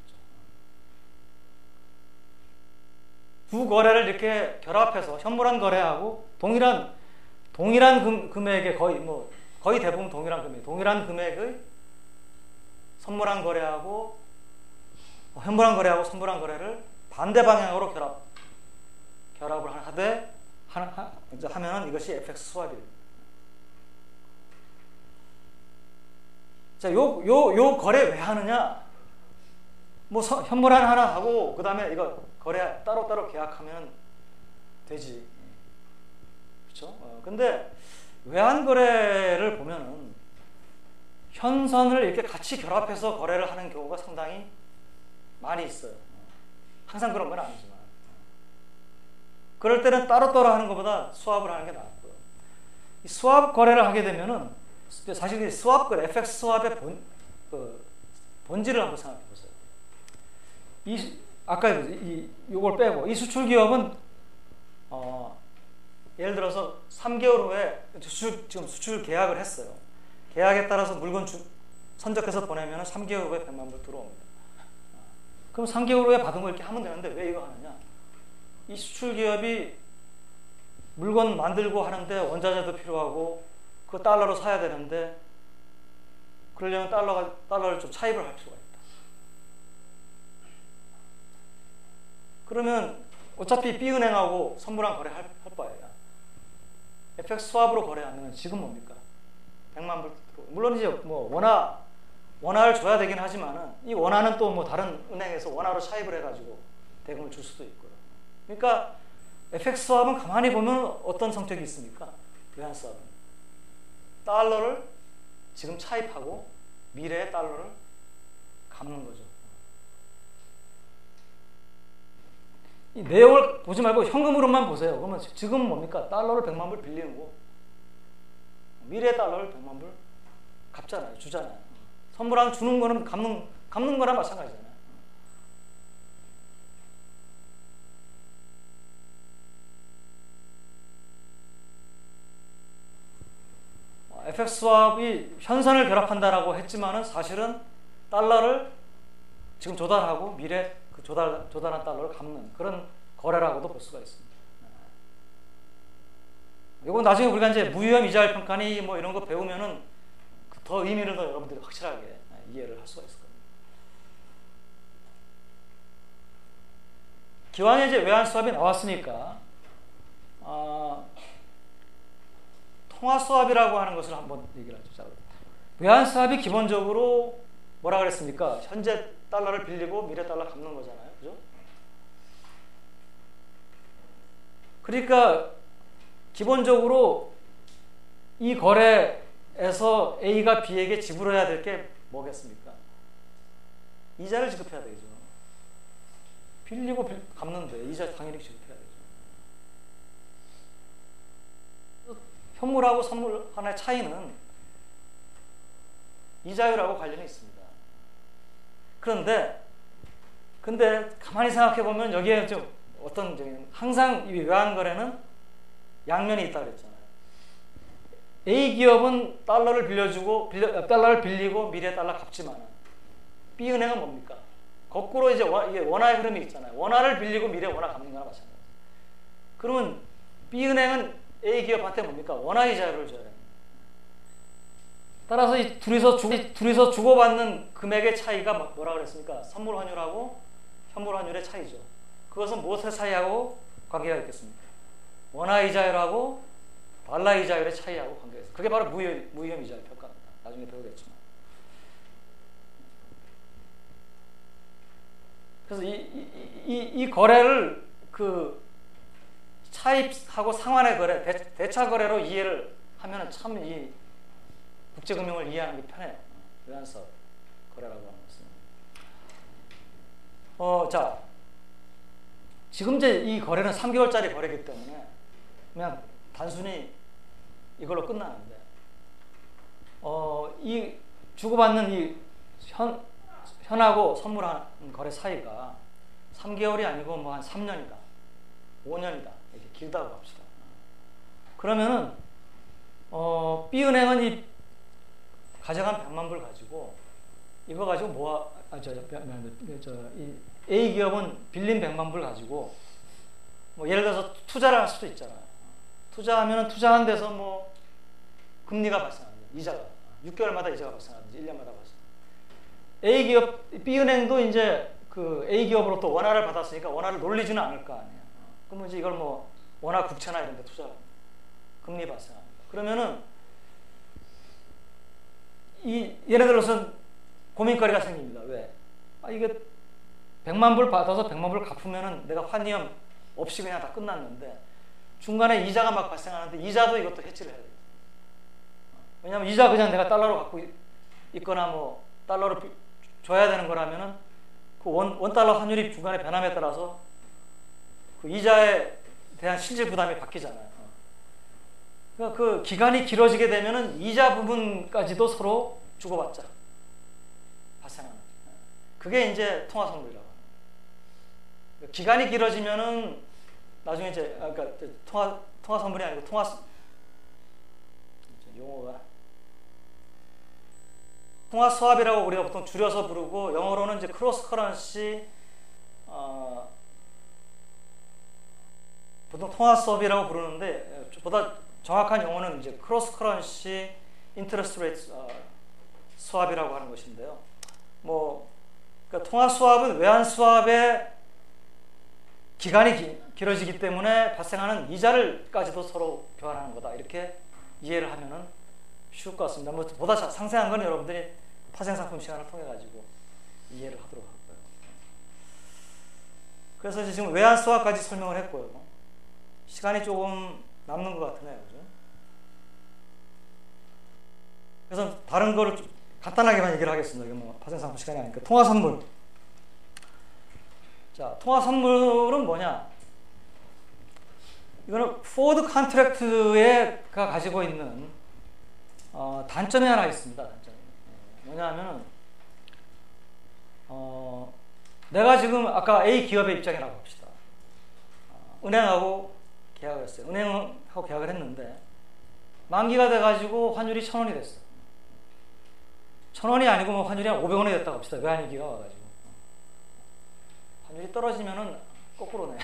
두 거래를 이렇게 결합해서 현물한 거래하고 동일한 금액의 거의 대부분 동일한 금액의 선물한 거래하고 현물한 거래하고 선물한 거래를 반대 방향으로 결합을 하면은 이것이 FX 스왑입니다. 자, 요 거래 왜 하느냐? 뭐 현물한 하나 하고 그 다음에 이거 거래 따로 계약하면 되지. 그렇죠? 근데 외환 거래를 보면은 현선을 이렇게 같이 결합해서 거래를 하는 경우가 상당히 많이 있어요. 항상 그런 건 아니지만. 그럴 때는 따로따로 하는 것보다 스왑을 하는 게 낫고요. 이 스왑 거래를 하게 되면은 사실 이 스왑 거래, FX 스왑의 본질을 한번 생각해 보세요. 아까 이걸 빼고 이 수출 기업은 예를 들어서 3개월 후에 지금 수출 계약을 했어요. 계약에 따라서 물건 선적해서 보내면 3개월 후에 100만 불 들어옵니다. 그럼 3개월 후에 받은 거 이렇게 하면 되는데 왜 이거 하느냐? 이 수출 기업이 물건 만들고 하는데 원자재도 필요하고 그 달러로 사야 되는데 그러려면 달러를 좀 차입을 할 필요가 있다. 그러면 어차피 B은행하고 선물한 거래 할 바에야 FX 스왑으로 거래하면 지금 뭡니까? 100만 불 들어. 물론 이제 뭐 원화를 줘야 되긴 하지만은 이 원화는 또 뭐 다른 은행에서 원화로 차입을 해가지고 대금을 줄 수도 있고요. 그러니까 FX 스왑은 가만히 보면 어떤 성격이 있습니까? 외환 스왑은 달러를 지금 차입하고 미래의 달러를 갚는 거죠. 이 내용을 보지 말고 현금으로만 보세요. 그러면 지금 뭡니까? 달러를 100만 불 빌리는 거. 미래의 달러를 100만 불 갚잖아요. 주잖아요. 선물하면 주는 거는 갚는 거랑 마찬가지잖아요. FX 스왑이 현선을 결합한다라고 했지만은 사실은 달러를 지금 조달하고 미래 그 조달한 달러를 갚는 그런 거래라고도 볼 수가 있습니다. 이건 나중에 우리가 이제 무위험 이자율 평가니 뭐 이런 거 배우면은 더 의미를 더 여러분들이 확실하게 이해를 할 수가 있을 겁니다. 기왕에 이제 외환 스왑이 나왔으니까 통화 스왑이라고 하는 것을 한번 얘기를 하죠. 자, 외환 스왑이 기본적으로 뭐라 그랬습니까? 현재 달러를 빌리고 미래 달러 갚는 거잖아요. 그죠? 그러니까 기본적으로 이 거래에서 A가 B에게 지불해야 될 게 뭐겠습니까? 이자를 지급해야 되죠. 빌리고 갚는데 이자 당연히 지급해야 되죠. 현물하고 선물 하나의 차이는 이자율하고 관련이 있습니다. 근데 가만히 생각해 보면 여기에 좀 어떤 점이 항상 이 외환 거래는 양면이 있다 그랬잖아요. A 기업은 달러를 빌리고 미래 달러 갚지만 B 은행은 뭡니까? 거꾸로 이제 이게 원화의 흐름이 있잖아요. 원화를 빌리고 미래 원화 갚는 거나 마찬가지예요. 그러면 B 은행은 A 기업한테 뭡니까? 원화 이자율을 줘야 됩니다. 따라서 이 둘이서 주고받는 금액의 차이가 뭐라 그랬습니까? 선물 환율하고 현물 환율의 차이죠. 그것은 무엇의 차이하고 관계가 있겠습니까? 원화 이자율하고 달러 이자율의 차이하고 관계가 있어요. 그게 바로 무위험 이자율 평가입니다. 나중에 배우겠지만. 그래서 이 거래를 그 차입하고 상환의 거래, 대차 거래로 이해를 하면은 참 이 국제금융을 이해하는 게 편해요. 외환사업 거래라고 하는 것은. 자, 지금 이제 이 거래는 3개월짜리 거래이기 때문에 그냥 단순히 이걸로 끝나는데, 이 주고받는 이 현하고 선물하는 거래 사이가 3개월이 아니고 뭐 한 3년이다, 5년이다 이렇게 길다고 합시다. 그러면은 B은행은 이 가져간 100만 불 가지고 이거 가지고 이 A 기업은 빌린 100만 불 가지고 뭐 예를 들어서 투자를 할 수도 있잖아요. 투자하면은 투자한 데서 뭐 금리가 발생합니다. 이자가 6개월마다 이자가 발생하든지 1년마다 발생. A 기업, B은행도 이제 그 A 기업으로 또 원화를 받았으니까 원화를 놀리지는 않을 거 아니에요. 그러면 이제 이걸 뭐 원화 국채나 이런 데 투자합니다. 금리 발생합니다. 그러면은 예를 들어서 고민거리가 생깁니다. 왜? 이게 100만 불 받아서 100만 불 갚으면은 내가 환위험 없이 그냥 다 끝났는데 중간에 이자가 막 발생하는데 이자도 이것도 해지를 해야 돼요. 왜냐하면 이자 그냥 내가 달러로 갖고 있거나 뭐 달러로 줘야 되는 거라면은 그 원 달러 환율이 중간에 변함에 따라서 그 이자에 대한 실질 부담이 바뀌잖아요. 그러니까 그 기간이 길어지게 되면은 이자 부분까지도 서로 주고받자 발생하는. 그게 이제 통화 선물이라고 합니다. 기간이 길어지면은 나중에 이제 그러니까 통화 선물이 아니고 용어가 통화 스왑이라고 우리가 보통 줄여서 부르고 영어로는 이제 크로스 커런시 보통 통화 스왑이라고 부르는데 보다 정확한 용어는 이제 크로스 커런시 인터레스트 레이트 스왑이라고 하는 것인데요. 그러니까 통화 스왑은 외환 스왑의 기간이 길어지기 때문에 발생하는 이자를까지도 서로 교환하는 거다. 이렇게 이해를 하면은 쉬울 것 같습니다. 뭐 보다 상세한 건 여러분들이 파생상품 시간을 통해 가지고 이해를 하도록 할 거예요. 그래서 이제 지금 외환 스왑까지 설명을 했고요. 시간이 조금 남는 것 같으네요. 그죠? 그래서 다른 거를 좀 간단하게만 얘기를 하겠습니다. 이거 뭐 파생상품 시간이 아니니까. 통화 선물. 자, 통화 선물은 뭐냐? 이거는 포워드 컨트랙트가 가지고 있는 단점이 하나 있습니다. 단점이. 뭐냐면은 내가 지금 아까 A 기업의 입장이라고 합시다. 은행하고 계약을 했어요. 은행하고 계약을 했는데 만기가 돼가지고 환율이 1,000원이 됐어. 1,000원이 아니고 뭐 환율이 한 500원이 됐다고 합시다. 외환위기가 와가지고 환율이 떨어지면은 거꾸로네.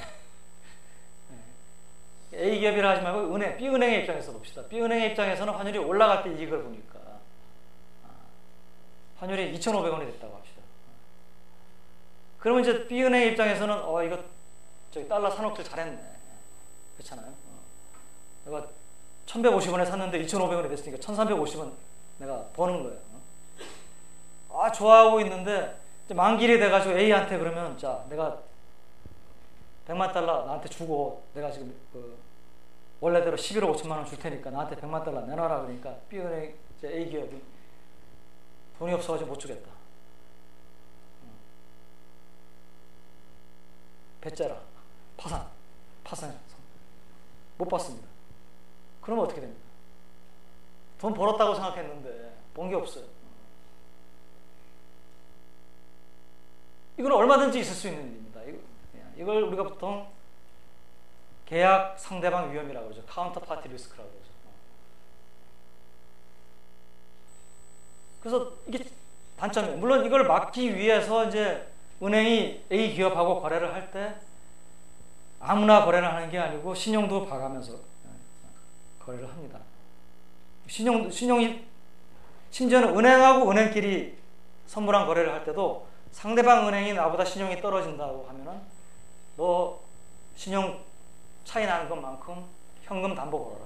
A 기업이라 하지 말고 B은행의 입장에서 봅시다. B은행의 입장에서는 환율이 올라갈 때 이익을 보니까 환율이 2,500원이 됐다고 합시다. 그러면 이제 B은행의 입장에서는 이거 저기 달러 산옥질 잘했네. 그렇잖아요. 내가 1,150원에 샀는데 2,500원이 됐으니까 1,350원 내가 버는 거예요. 좋아하고 있는데 이제 만기일이 돼가지고 A한테 그러면 자 내가 100만 달러 나한테 주고 내가 지금 원래대로 11억 5천만 원 줄 테니까 나한테 100만 달러 내놔라 그러니까 B은행 이제 A 기업이 돈이 없어가지고 못 주겠다. 배째라. 파산. 못 받습니다. 그러면 어떻게 됩니까? 돈 벌었다고 생각했는데 번 게 없어요. 이건 얼마든지 있을 수 있는 일입니다. 이걸 우리가 보통 계약 상대방 위험이라고 그러죠. 카운터 파티 리스크라고 그러죠. 그래서 이게 단점이에요. 물론 이걸 막기 위해서 이제 은행이 A 기업하고 거래를 할 때 아무나 거래를 하는 게 아니고 신용도 봐가면서 거래를 합니다. 신용이 심지어는 은행하고 은행끼리 선물한 거래를 할 때도 상대방 은행이 나보다 신용이 떨어진다고 하면은 너 신용 차이 나는 것만큼 현금 담보 걸어라.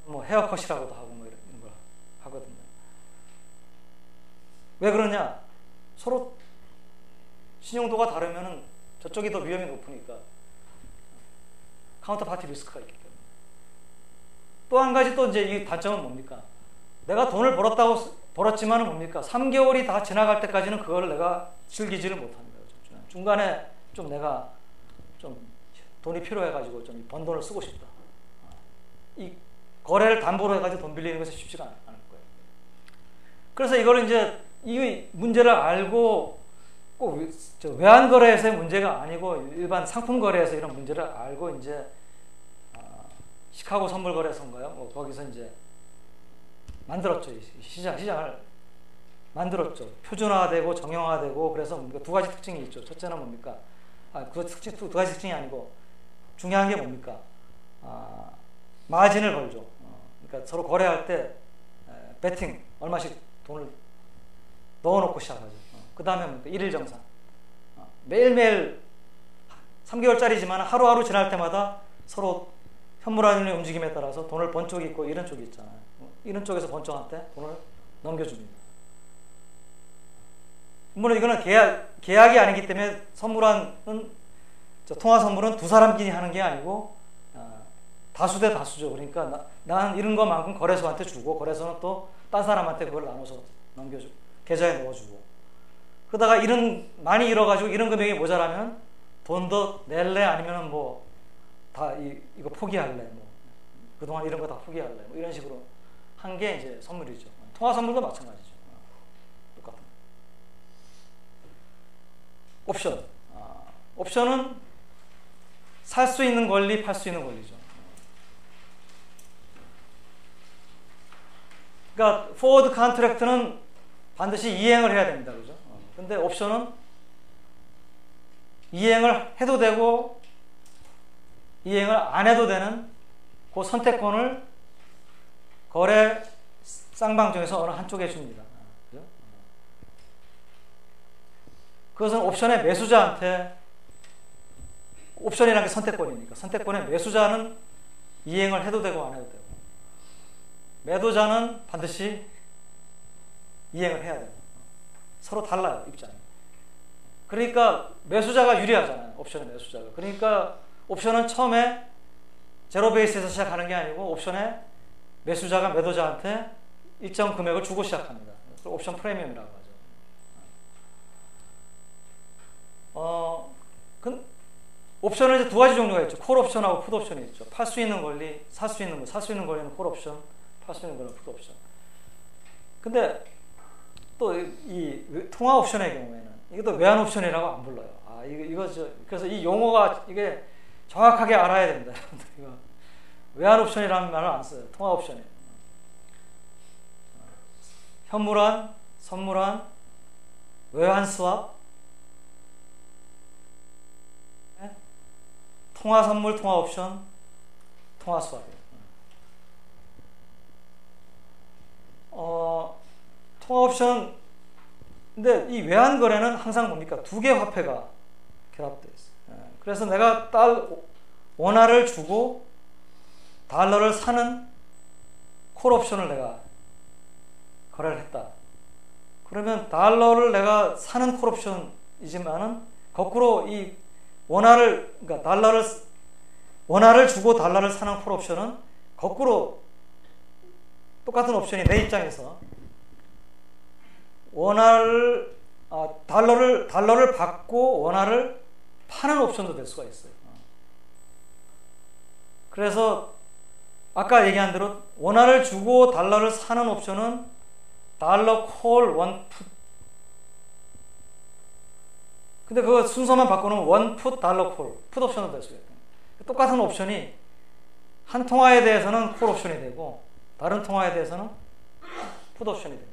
뭐 헤어컷이라고도 하고 뭐 이런 걸 하거든요. 왜 그러냐? 서로 신용도가 다르면은 저쪽이 더 위험이 높으니까 카운터 파티 리스크가 있기 때문에. 또 한 가지 또 이제 이 단점은 뭡니까? 내가 돈을 벌었지만은 뭡니까? 3개월이 다 지나갈 때까지는 그걸 내가 즐기지를 못합니다. 중간에 좀 내가 좀 돈이 필요해가지고 좀 번 돈을 쓰고 싶다. 이 거래를 담보로 해가지고 돈 빌리는 것이 쉽지가 않을 거예요. 그래서 이걸 이제 이 문제를 알고 꼭 외환 거래에서의 문제가 아니고 일반 상품 거래에서 이런 문제를 알고 이제 시카고 선물 거래소인가요? 뭐 거기서 이제 만들었죠. 시장을 만들었죠. 표준화되고 정형화되고. 그래서 두 가지 특징이 있죠. 첫째는 뭡니까? 두 가지 특징이 아니고 중요한 게 뭡니까? 마진을 걸죠. 그러니까 서로 거래할 때 베팅 얼마씩 돈을 넣어놓고 시작하죠. 그 다음에 뭡니까? 일일 정산. 매일매일 3개월짜리지만 하루하루 지날 때마다 서로 현물화율의 움직임에 따라서 돈을 번 쪽이 있고 이런 쪽이 있잖아요. 이런 쪽에서 번 쪽한테 돈을 넘겨줍니다. 물론 이거는 계약이 아니기 때문에 통화 선물은 두 사람끼리 하는 게 아니고 다수 대 다수죠. 그러니까 난 이런 것만큼 거래소한테 주고 거래소는 또 딴 사람한테 그걸 나눠서 넘겨주고 계좌에 넣어주고. 그러다가 많이 잃어가지고 이런 금액이 모자라면 돈 더 낼래 아니면은 뭐 다 이거 포기할래 뭐 그동안 이런 거 다 포기할래 뭐 이런 식으로 한 게 이제 선물이죠. 통화 선물도 마찬가지죠. 똑같은. 옵션. 옵션은 살 수 있는 권리, 팔 수 있는 권리죠. 그러니까 포워드 컨트랙트는 반드시 이행을 해야 됩니다. 그죠? 근데 옵션은 이행을 해도 되고 이행을 안 해도 되는 그 선택권을 거래 쌍방 중에서 어느 한쪽에 줍니다. 그죠? 그것은 옵션의 매수자한테, 옵션이라는 게 선택권이니까 선택권의 매수자는 이행을 해도 되고 안 해도 되고 매도자는 반드시 이행을 해야 돼요. 서로 달라요, 입장이. 그러니까 매수자가 유리하잖아요, 옵션의 매수자가. 그러니까 옵션은 처음에 제로 베이스에서 시작하는 게 아니고 옵션에 매수자가 매도자한테 일정 금액을 주고 시작합니다. 그래서 옵션 프리미엄이라고 하죠. 옵션은 이제 두 가지 종류가 있죠. 콜 옵션하고 풋 옵션이 있죠. 팔 수 있는 권리, 살 수 있는 권리는 콜 옵션, 팔 수 있는 권리는 풋 옵션. 근데 또 이 통화 옵션의 경우에는 이것도 외환 옵션이라고 안 불러요. 그래서 이 용어가 이게 정확하게 알아야 됩니다. 여러분들 이거 외환 옵션이라는 말을 안 써요. 통화 옵션이에요. 현물환, 선물환, 외환 스왑, 통화 선물, 통화 옵션, 통화 스왑이에요. 통화 옵션, 근데 이 외환 거래는 항상 뭡니까? 두 개의 화폐가 결합되어 있어요. 그래서 내가 원화를 주고 달러를 사는 콜 옵션을 내가 거래를 했다. 그러면 달러를 내가 사는 콜 옵션이지만은 거꾸로 이 그러니까 원화를 주고 달러를 사는 콜 옵션은 거꾸로 똑같은 옵션이 내 입장에서 달러를 받고 원화를 파는 옵션도 될 수가 있어요. 그래서 아까 얘기한 대로 원화를 주고 달러를 사는 옵션은 달러 콜 원 풋. 근데 그거 순서만 바꾸면 원 풋 달러 콜 풋 옵션도 될 수가 있어요. 똑같은 옵션이 한 통화에 대해서는 콜 옵션이 되고 다른 통화에 대해서는 풋 옵션이 됩니다.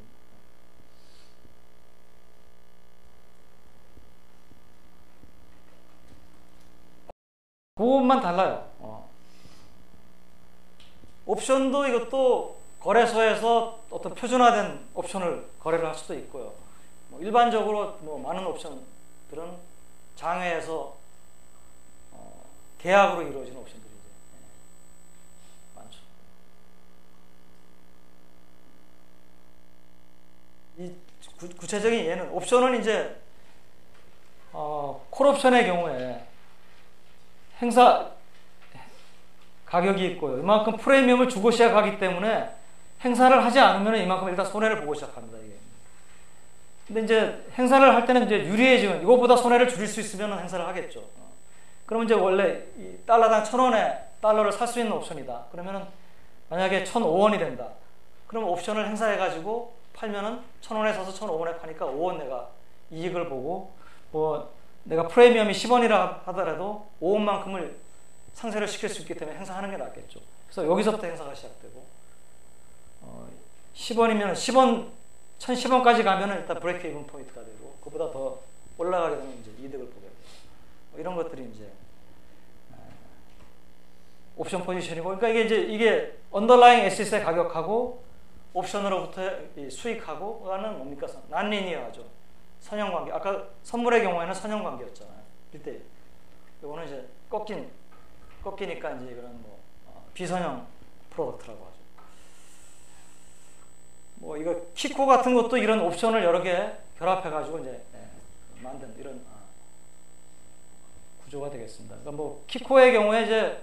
그것만 달라요. 옵션도 이것도 거래소에서 어떤 표준화된 옵션을 거래를 할 수도 있고요. 일반적으로 많은 옵션들은 장외에서 계약으로 이루어지는 옵션들이 이제 많죠. 이 구체적인 예는 옵션은 이제 콜옵션의 경우에 행사 가격이 있고요. 이만큼 프리미엄을 주고 시작하기 때문에 행사를 하지 않으면 이만큼 일단 손해를 보고 시작합니다. 이게. 근데 이제 행사를 할 때는 이제 유리해지면 이거보다 손해를 줄일 수 있으면 행사를 하겠죠. 그러면 이제 원래 이 달러당 1,000원에 달러를 살 수 있는 옵션이다. 그러면은 만약에 1,005원이 된다. 그러면 옵션을 행사해가지고 팔면은 1,000원에 사서 1,005원에 파니까 5원 내가 이익을 보고 뭐 내가 프리미엄이 10원이라 하더라도 5원만큼을 상쇄를 시킬 수 있기 때문에 행사하는 게 낫겠죠. 그래서 여기서부터 행사가 시작되고 10원이면 10원 1,010원까지 가면은 일단 브레이크 이븐 포인트가 되고 그보다 더 올라가게 되면 이제 이득을 보게 돼요. 이런 것들이 이제 옵션 포지션이고, 그러니까 이게 언더라잉 에셋의 가격하고 옵션으로부터 수익하고는 뭡니까? 난리니어하죠. 선형관계. 아까 선물의 경우에는 선형관계였잖아요. 이때 이거는 이제 꺾이니까 이제 이런 뭐 비선형 프로덕트라고 하죠. 뭐 이거 키코 같은 것도 이런 옵션을 여러 개 결합해가지고 이제 만든 이런 구조가 되겠습니다. 그러니까 뭐 키코의 경우에 이제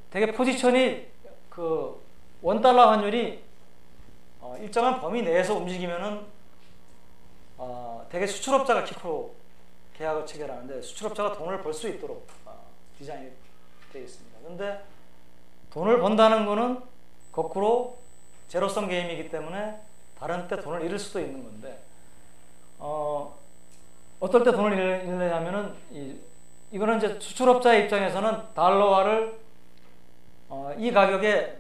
되게 포지션이 그 $1 환율이 일정한 범위 내에서 움직이면은 되게 수출업자가 키코로 계약을 체결하는데 수출업자가 돈을 벌 수 있도록 디자인이 되어 있습니다. 그런데 돈을 번다는 거는 거꾸로 제로섬 게임이기 때문에 다른 때 돈을 잃을 수도 있는 건데 어떨 때 돈을 잃느냐면은 이거는 이제 수출업자의 입장에서는 달러화를 이 가격에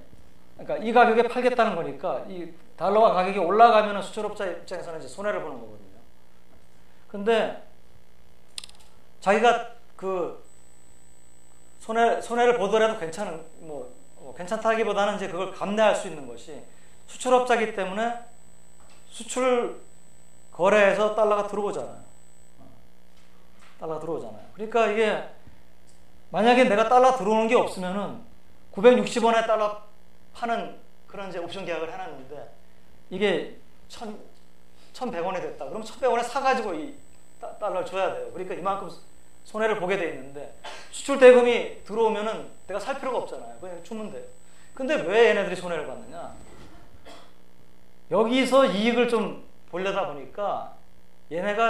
팔겠다는 거니까 이 달러화 가격이 올라가면은 수출업자 입장에서는 이제 손해를 보는 거거든요. 근데 자기가 그 손해를 보더라도 괜찮다기보다는 이제 그걸 감내할 수 있는 것이 수출업자이기 때문에 수출 거래에서 달러가 들어오잖아요. 그러니까 이게 만약에 내가 달러 들어오는 게 없으면은 960원에 달러 파는 그런 이제 옵션 계약을 해놨는데 이게 1,100원이 됐다. 그럼 1,100원에 사가지고 이 달러를 줘야 돼요. 그러니까 이만큼 손해를 보게 돼 있는데 수출 대금이 들어오면은 내가 살 필요가 없잖아요. 그냥 주면 돼요. 근데 왜 얘네들이 손해를 받느냐? 여기서 이익을 좀 보려다 보니까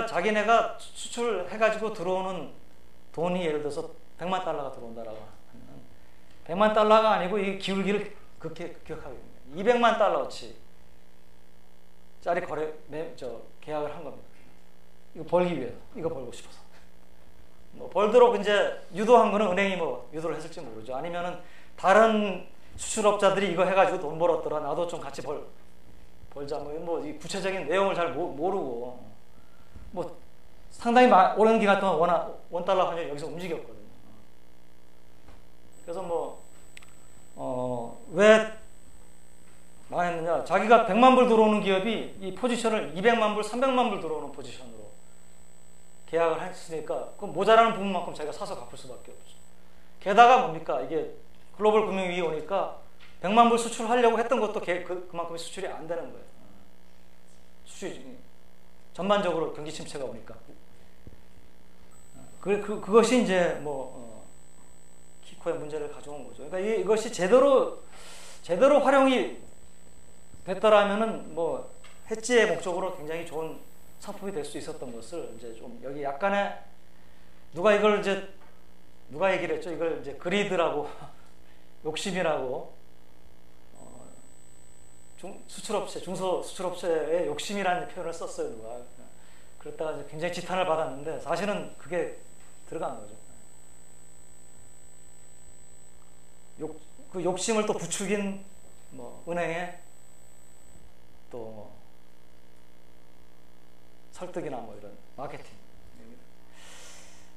자기네가 수출해가지고 들어오는 돈이 예를 들어서 100만 달러가 들어온다라고 하면 100만 달러가 아니고 이 기울기를 그렇게 기억하게 됩니다. 200만 달러어치 짜리 계약을 한 겁니다. 이거 벌기 위해서, 이거 벌고 싶어서. 뭐 벌도록 이제 유도한 거는 은행이 뭐 유도를 했을지 모르죠. 아니면은 다른 수출업자들이 이거 해가지고 돈 벌었더라. 나도 좀 같이 벌자. 뭐 이 구체적인 내용을 잘 모르고 뭐 상당히 오랜 기간 동안 $1 환율이 여기서 움직였거든요. 그래서 왜 망했느냐? 자기가 100만 불 들어오는 기업이 이 포지션을 200만 불, 300만 불 들어오는 포지션으로 계약을 했으니까 그 모자라는 부분만큼 자기가 사서 갚을 수밖에 없죠. 게다가 뭡니까? 이게 글로벌 금융위기 오니까 100만 불 수출하려고 했던 것도 그만큼의 수출이 안 되는 거예요. 수출이 전반적으로 경기 침체가 오니까. 그것이 이제 키코의 문제를 가져온 거죠. 그러니까 이것이 제대로 활용이 됐더라면은 해지의 목적으로 굉장히 좋은 상품이 될 수 있었던 것을 이제 좀 여기 약간의 누가 얘기를 했죠? 이걸 이제 그리드라고 욕심이라고 중소 수출업체의 욕심이라는 표현을 썼어요, 누가. 그랬다가 이제 굉장히 지탄을 받았는데 사실은 그게 들어간 거죠. 그 욕심을 또 부추긴 은행의 또 설득이나 이런 마케팅.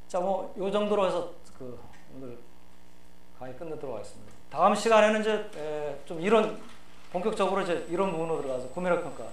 자, 요 정도로 해서 오늘 강의 끝내도록 하겠습니다. 다음 시간에는 이제 좀 본격적으로 이제 이론 부분으로 들어가서 구매력 평가